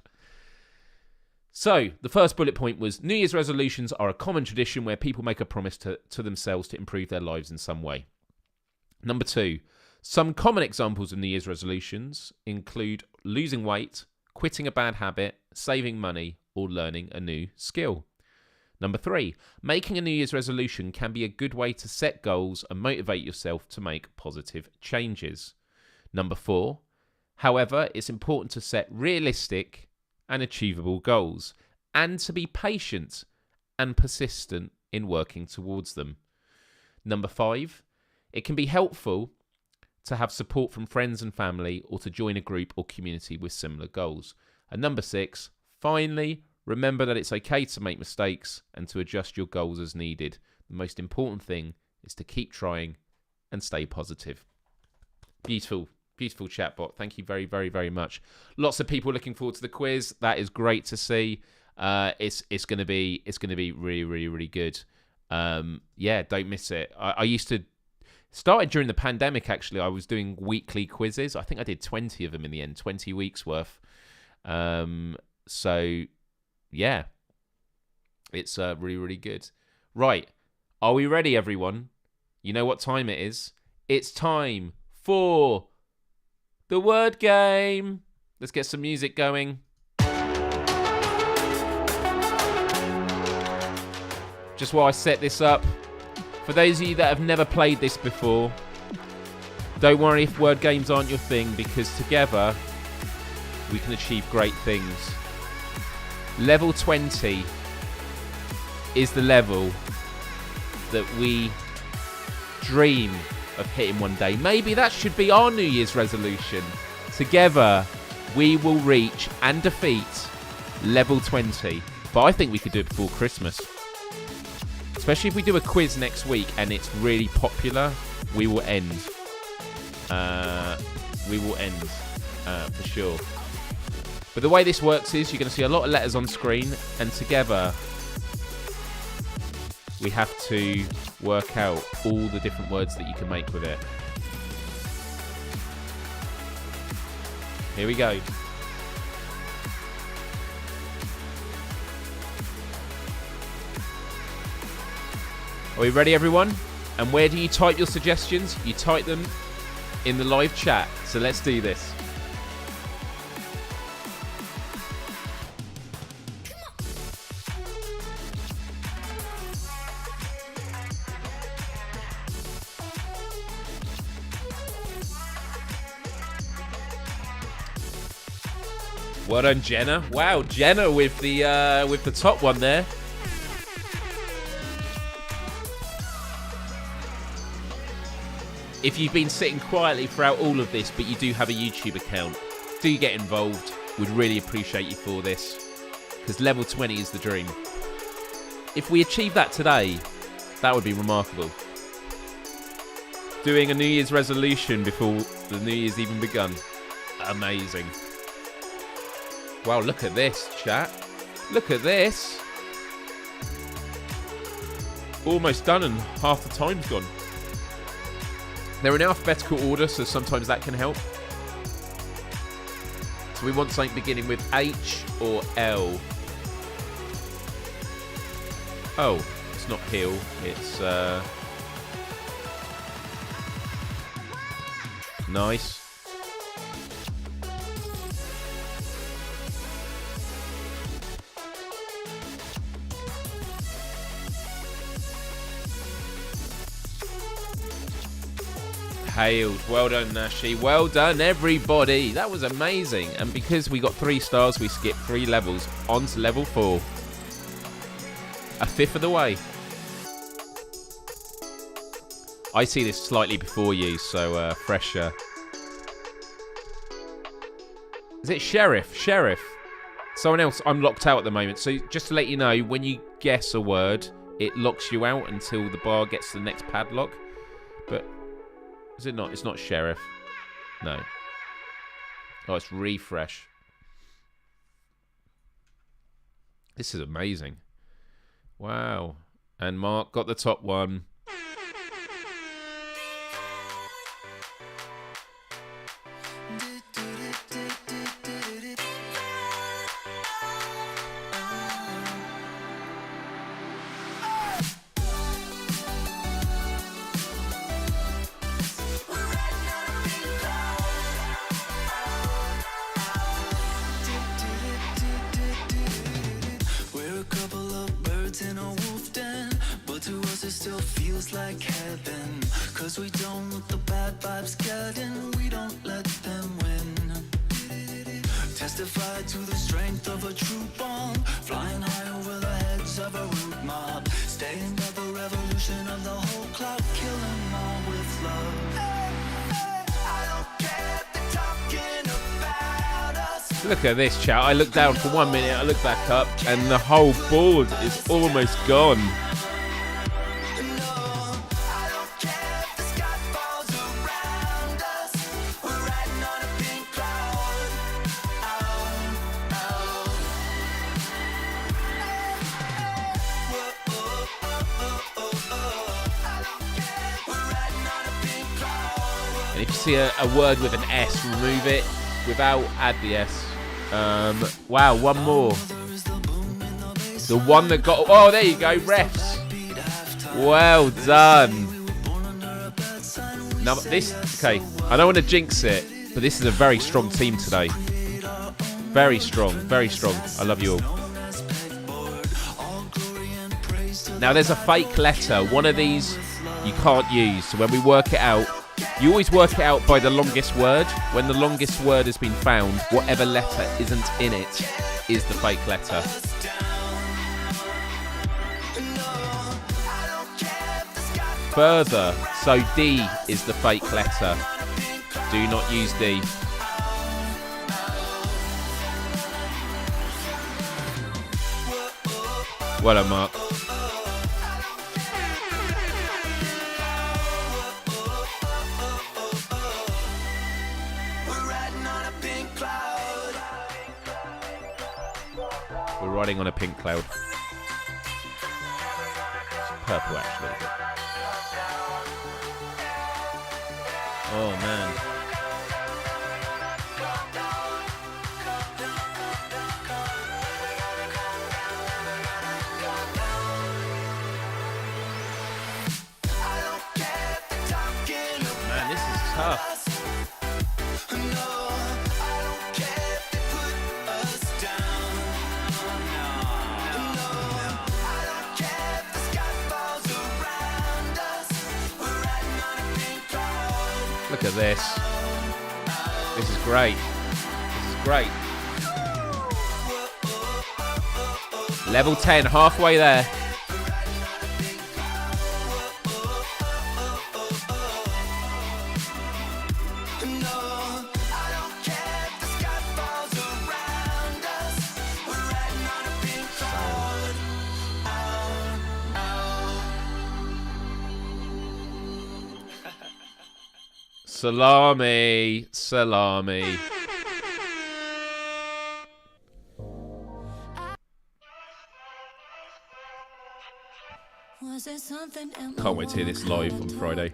So the first bullet point was, New Year's resolutions are a common tradition where people make a promise to themselves to improve their lives in some way. Number two, some common examples of New Year's resolutions include losing weight, quitting a bad habit, saving money, or learning a new skill. Number three, making a New Year's resolution can be a good way to set goals and motivate yourself to make positive changes. Number four, however, it's important to set realistic and achievable goals and to be patient and persistent in working towards them. Number five, it can be helpful to have support from friends and family, or to join a group or community with similar goals. And number six, finally, remember that it's okay to make mistakes and to adjust your goals as needed. The most important thing is to keep trying and stay positive. Beautiful, beautiful chatbot. Thank you very, very, very much. Lots of people looking forward to the quiz. That is great to see. It's going to be really, really, really good. Yeah, don't miss it. I used to. Started during the pandemic, actually. I was doing weekly quizzes. I think I did 20 of them in the end, 20 weeks worth. So, yeah, it's really, really good. Right. Are we ready, everyone? You know what time it is. It's time for the word game. Let's get some music going. Just while I set this up, for those of you that have never played this before, don't worry if word games aren't your thing, because together we can achieve great things. Level 20 is the level that we dream of hitting one day. Maybe that should be our New Year's resolution. Together we will reach and defeat level 20. But I think we could do it before Christmas. Especially if we do a quiz next week and it's really popular, we will end. For sure. But the way this works is you're going to see a lot of letters on screen, and together we have to work out all the different words that you can make with it. Here we go. Are we ready, everyone? And where do you type your suggestions? You type them in the live chat. So let's do this. Well done, Jenna. Wow, Jenna with the top one there. If you've been sitting quietly throughout all of this, but you do have a YouTube account, do get involved. We'd really appreciate you for this, because level 20 is the dream. If we achieve that today, that would be remarkable. Doing a New Year's resolution before the New Year's even begun. Amazing. Wow, look at this, chat. Look at this. Almost done and half the time's gone. They're in alphabetical order, so sometimes that can help. So we want something beginning with H or L. Oh, it's not hill, it's nice. Hailed. Well done, Nashi. Well done, everybody. That was amazing. And because we got 3 stars, we skipped 3 levels on to level 4. A fifth of the way. I see this slightly before you, so fresher. Is it Sheriff? Sheriff. Someone else. I'm locked out at the moment. So just to let you know, when you guess a word, it locks you out until the bar gets to the next padlock. But is it not? It's not Sheriff. No. Oh, it's Refresh. This is amazing. Wow. And Mark got the top one. Look at this, chat. I look down for 1 minute, I look back up, and the whole board is almost gone. And if you see a word with an S, remove it. Without, add the S. Wow, one more. The one that got... Oh, there you go, refs. Well done. Now, this... Okay, I don't want to jinx it, but this is a very strong team today. Very strong, very strong. I love you all. Now, there's a fake letter. One of these you can't use. So when we work it out, you always work it out by the longest word. When the longest word has been found, whatever letter isn't in it is the fake letter. Further, so D is the fake letter. Do not use D. Well done, Mark. We're riding on a pink cloud. It's purple, actually. Oh, man. tough. Look at this. This is great. This is great. Level 10, halfway there. Salami, salami. Can't wait to hear this live on Friday.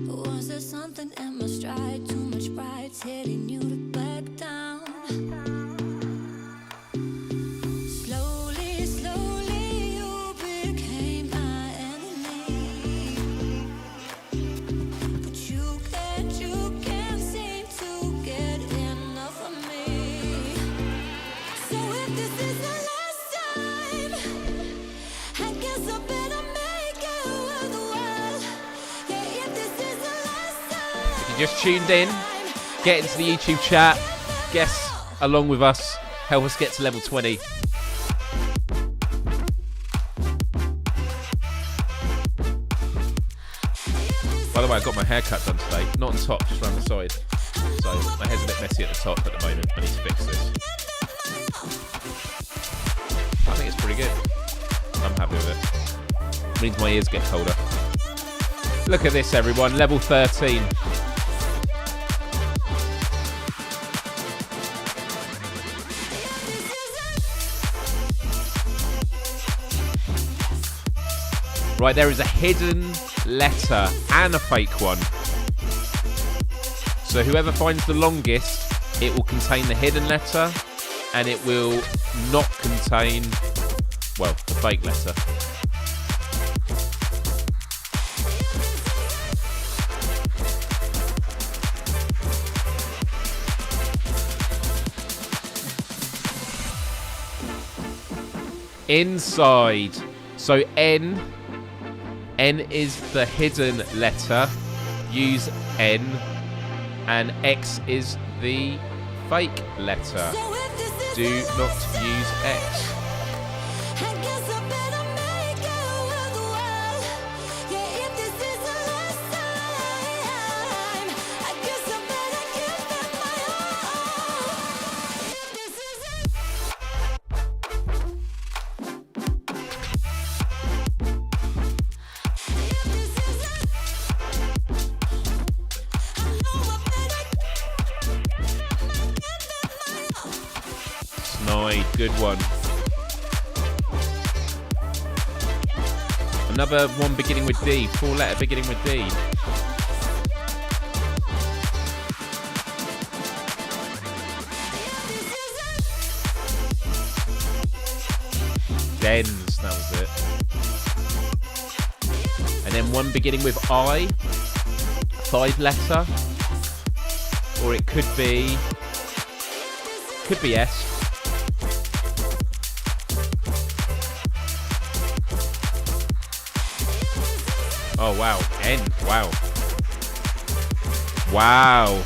Was there something in my stride? Too much pride telling you to back down. Slowly, slowly you became my enemy. But you can't seem to get enough of me. So if this is the last time, I guess I better make it worthwhile. Yeah, if this is the last time. If you just tuned in, get into the YouTube chat, guess along with us, help us get to level 20. By the way, I got my haircut done today. Not on top, just around the side. So my hair's a bit messy at the top at the moment. I need to fix this. I think it's pretty good. I'm happy with it. Means my ears get colder. Look at this, everyone. Level 13. Right, there is a hidden letter and a fake one. So whoever finds the longest, it will contain the hidden letter and it will not contain, well, the fake letter. Inside. So N is the hidden letter. Use N. And X is the fake letter. Do not use X. Good one. Another one beginning with D. 4-letter beginning with D. Dens, that was it. And then one beginning with I. 5-letter. Or it could be S. Oh, wow. N. Wow. Wow.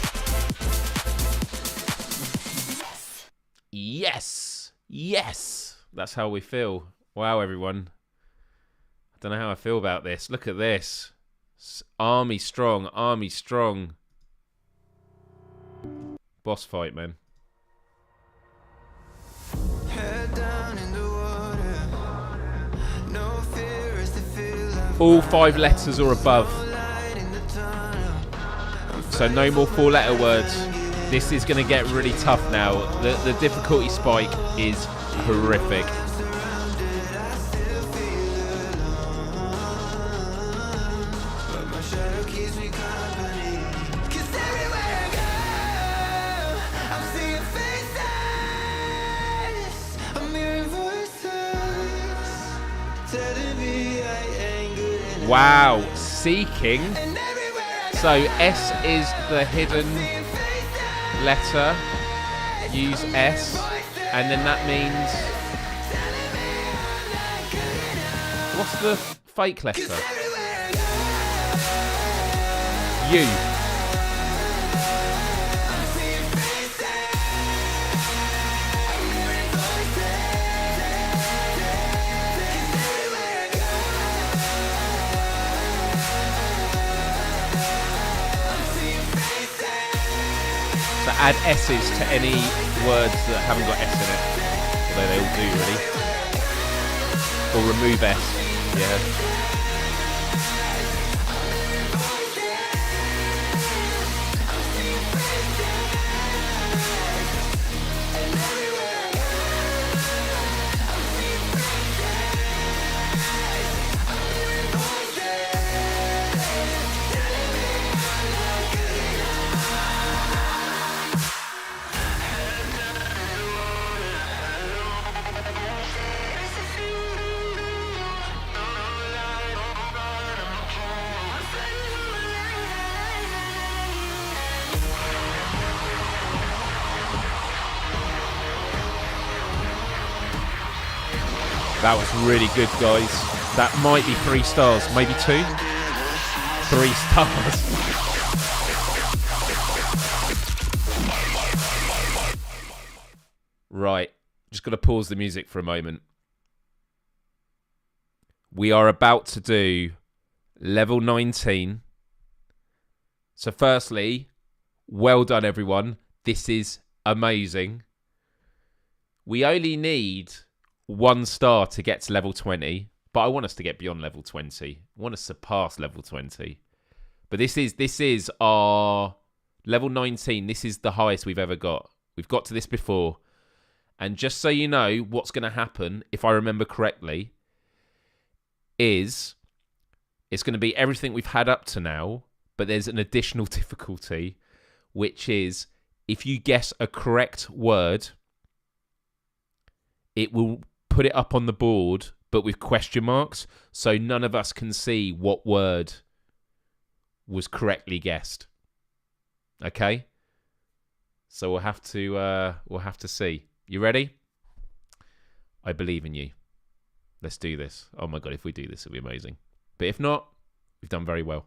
Yes. Yes. That's how we feel. Wow, everyone. I don't know how I feel about this. Look at this. Army strong. Army strong. Boss fight, man. Head down in the water. No fear as the all 5 letters or above. So no more 4-letter words. This is going to get really tough now. The difficulty spike is horrific. Wow, seeking. So S is the hidden letter. Use S, and then that means what's the fake letter? U. So add S's to any words that haven't got S in it. Although they all do, really. Or remove S. Yeah. That was really good, guys. That might be 3 stars, maybe 2? 3 stars. Right, just got to pause the music for a moment. We are about to do level 19. So firstly, well done, everyone. This is amazing. We only need 1 star to get to level 20, but I want us to get beyond level 20. I want to surpass level 20. But this is our level 19. This is the highest we've ever got. We've got to this before. And just so you know, what's going to happen, if I remember correctly, is it's going to be everything we've had up to now, but there's an additional difficulty, which is if you guess a correct word, it will put it up on the board, but with question marks, so none of us can see what word was correctly guessed. Okay? So we'll have to see. You ready? I believe in you. Let's do this. Oh my God, if we do this, it'll be amazing. But if not, we've done very well.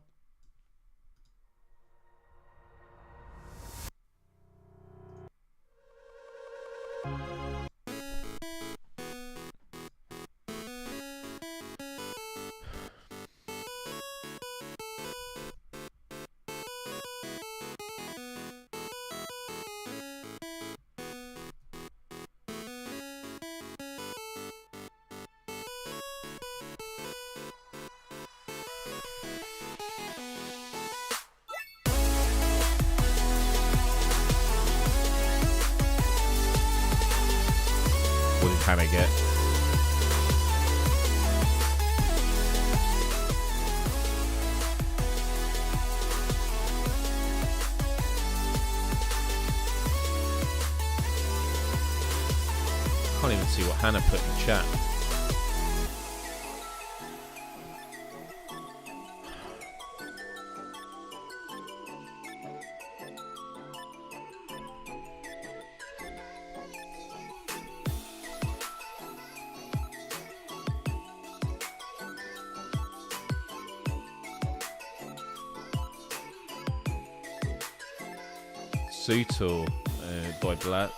What did Hannah get? Can't even see what Hannah put in the chat. Sutor by Black.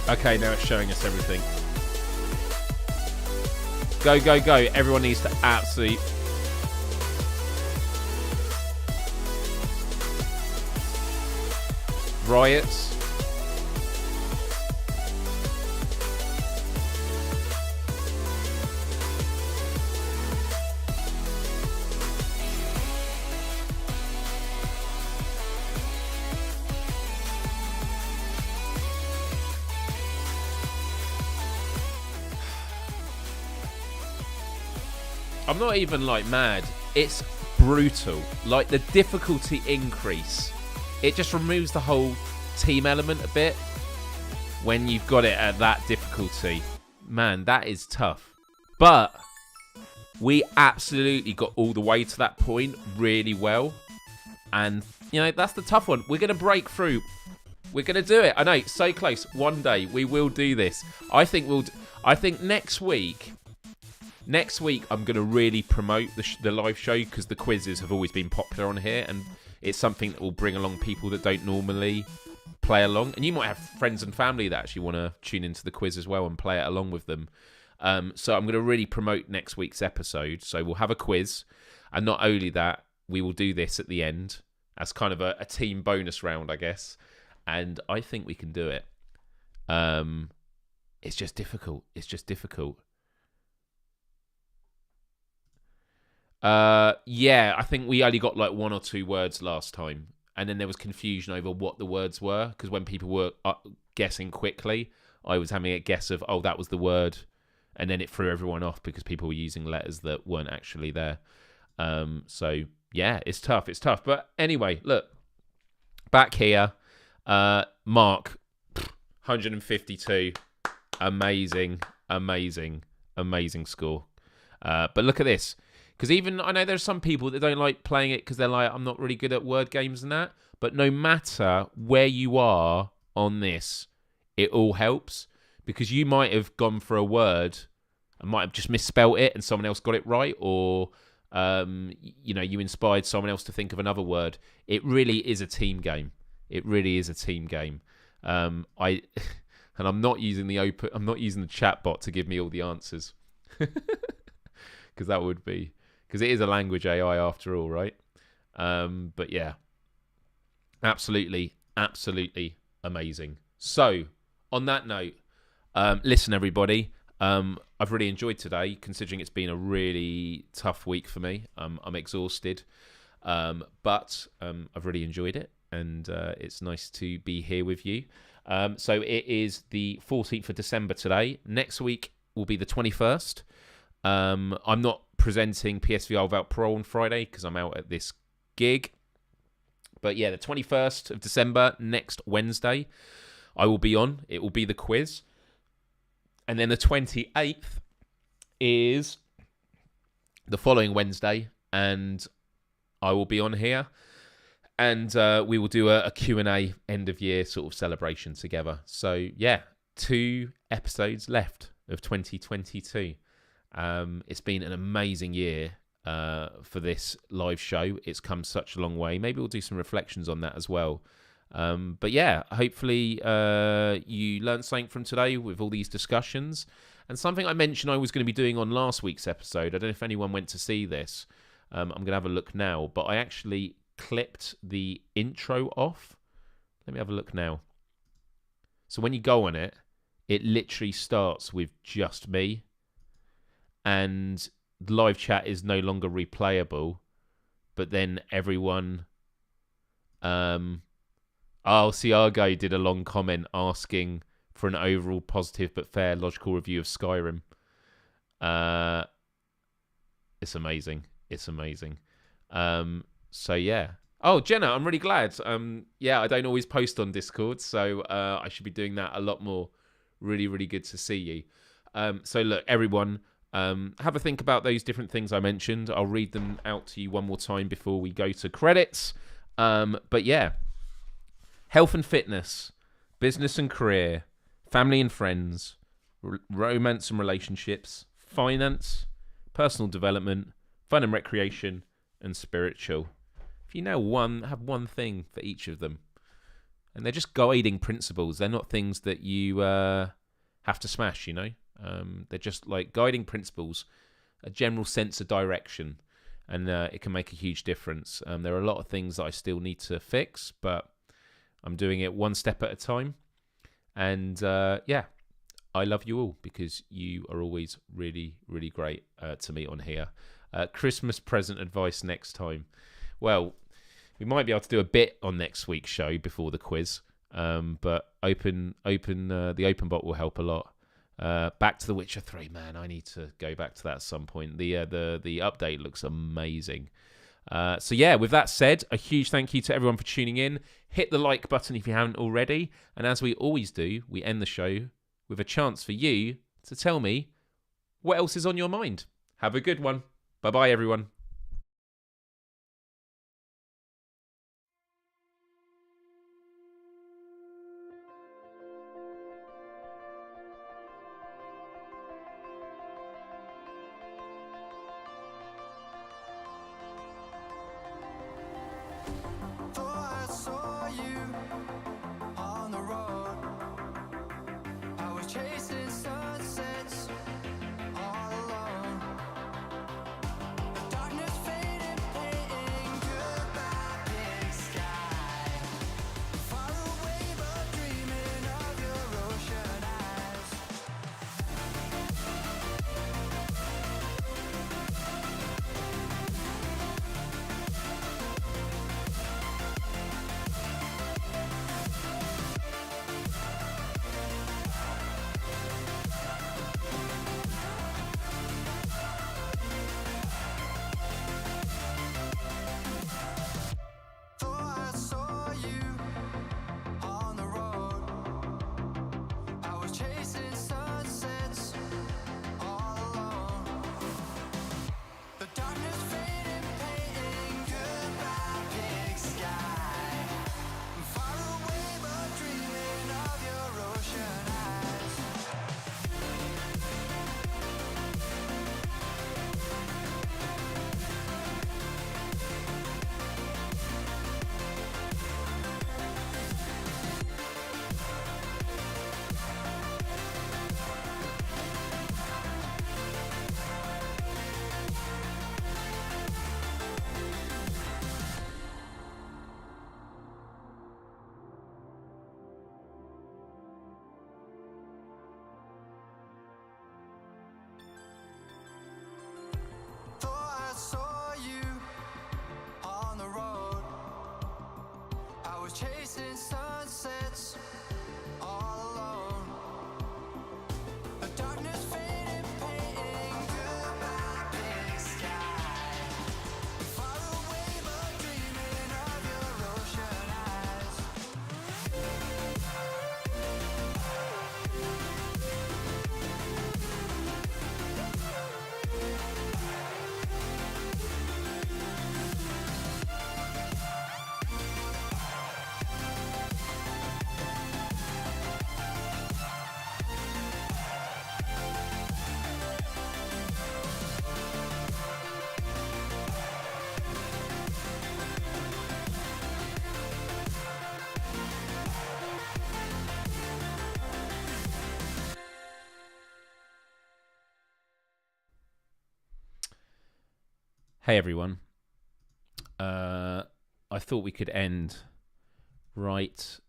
Okay, now it's showing us everything. Go, go, go. Everyone needs to absolutely... Riots. I'm not even like mad. It's brutal. Like the difficulty increase, it just removes the whole team element a bit when you've got it at that difficulty. Man, that is tough. But we absolutely got all the way to that point really well. And, you know, that's the tough one. We're going to break through. We're going to do it. I know, so close. One day we will do this. I think next week I'm going to really promote the live show, because the quizzes have always been popular on here, and it's something that will bring along people that don't normally play along. And you might have friends and family that actually want to tune into the quiz as well and play it along with them. So I'm going to really promote next week's episode. So we'll have a quiz, and not only that, we will do this at the end as kind of a team bonus round, I guess. And I think we can do it. It's just difficult. Yeah, I think we only got like 1 or 2 words last time. And then there was confusion over what the words were, because when people were guessing quickly, I was having a guess of, oh, that was the word. And then it threw everyone off because people were using letters that weren't actually there. So, yeah, it's tough. But anyway, look, back here. Mark, 152. Amazing score. But look at this. Because even, I know there's some people that don't like playing it because they're like, I'm not really good at word games and that. But no matter where you are on this, it all helps. Because you might have gone for a word and might have just misspelt it and someone else got it right. Or, you know, you inspired someone else to think of another word. It really is a team game. And I'm not using the chat bot to give me all the answers. Because that would be... Because it is a language AI after all, right? But yeah, absolutely amazing. So, on that note, listen, everybody, I've really enjoyed today, considering it's been a really tough week for me. I'm exhausted, but I've really enjoyed it, and it's nice to be here with you. So it is the 14th of December today. Next week will be the 21st. I'm not presenting PSVR Without Parole on Friday because I'm out at this gig. But yeah, the 21st of December, next Wednesday, I will be on. It will be the quiz. And then the 28th is the following Wednesday, and I will be on here. And we will do a Q&A end of year sort of celebration together. So yeah, 2 episodes left of 2022. It's been an amazing year for this live show. It's come such a long way. Maybe we'll do some reflections on that as well. But yeah, hopefully you learned something from today with all these discussions. And something I mentioned I was going to be doing on last week's episode. I don't know if anyone went to see this. I'm going to have a look now. But I actually clipped the intro off. Let me have a look now. So when you go on it, it literally starts with just me. And the live chat is no longer replayable. But then everyone... Ciago did a long comment asking for an overall positive but fair logical review of Skyrim. It's amazing. So yeah. Oh, Jenna, I'm really glad. Yeah, I don't always post on Discord, so I should be doing that a lot more. Really, really good to see you. So look, everyone, have a think about those different things I mentioned. I'll read them out to you one more time before we go to credits. But yeah, health and fitness, business and career, family and friends, romance and relationships, finance, personal development, fun and recreation, and spiritual. If you now have one thing for each of them, and they're just guiding principles. They're not things that you have to smash, you know. They're just like guiding principles, a general sense of direction, and it can make a huge difference. There are a lot of things that I still need to fix, but I'm doing it one step at a time. And yeah, I love you all because you are always really, really great to me on here. Christmas present advice next time. Well, we might be able to do a bit on next week's show before the quiz, but the open bot will help a lot. Back to The Witcher 3, man. I need to go back to that at some point. The update looks amazing. So yeah, with that said, a huge thank you to everyone for tuning in. Hit the like button if you haven't already. And as we always do, we end the show with a chance for you to tell me what else is on your mind. Have a good one. Bye-bye, everyone. Thought I saw you on the road. I was chasing sunsets all alone. The darkness faded, painting goodbye, big sky. Far away, but dreaming of your ocean eyes. Thought I saw you on the road. I was chasing sunsets all alone. The darkness faded, painting goodbye, big sky. Far away, but dreaming of your ocean eyes. Thought I saw you on the road. I was chasing sunsets all alone. The darkness faded, painting goodbye, big sky. Far away, but dreaming of your ocean eyes. Hey, everyone. I thought we could end right...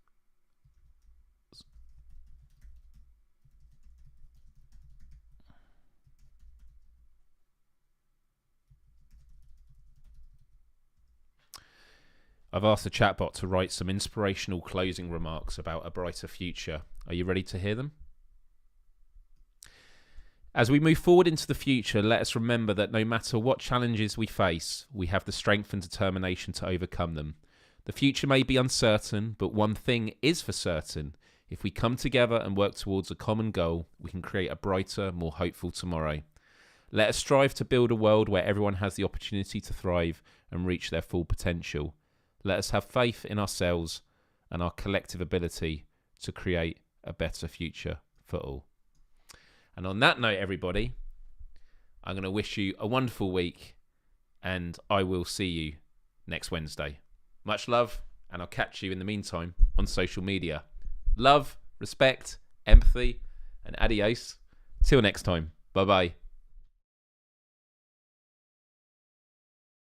I've asked the chatbot to write some inspirational closing remarks about a brighter future. Are you ready to hear them? As we move forward into the future, let us remember that no matter what challenges we face, we have the strength and determination to overcome them. The future may be uncertain, but one thing is for certain. If we come together and work towards a common goal, we can create a brighter, more hopeful tomorrow. Let us strive to build a world where everyone has the opportunity to thrive and reach their full potential. Let us have faith in ourselves and our collective ability to create a better future for all. And on that note, everybody, I'm going to wish you a wonderful week, and I will see you next Wednesday. Much love, and I'll catch you in the meantime on social media. Love, respect, empathy, and adios. Till next time. Bye-bye.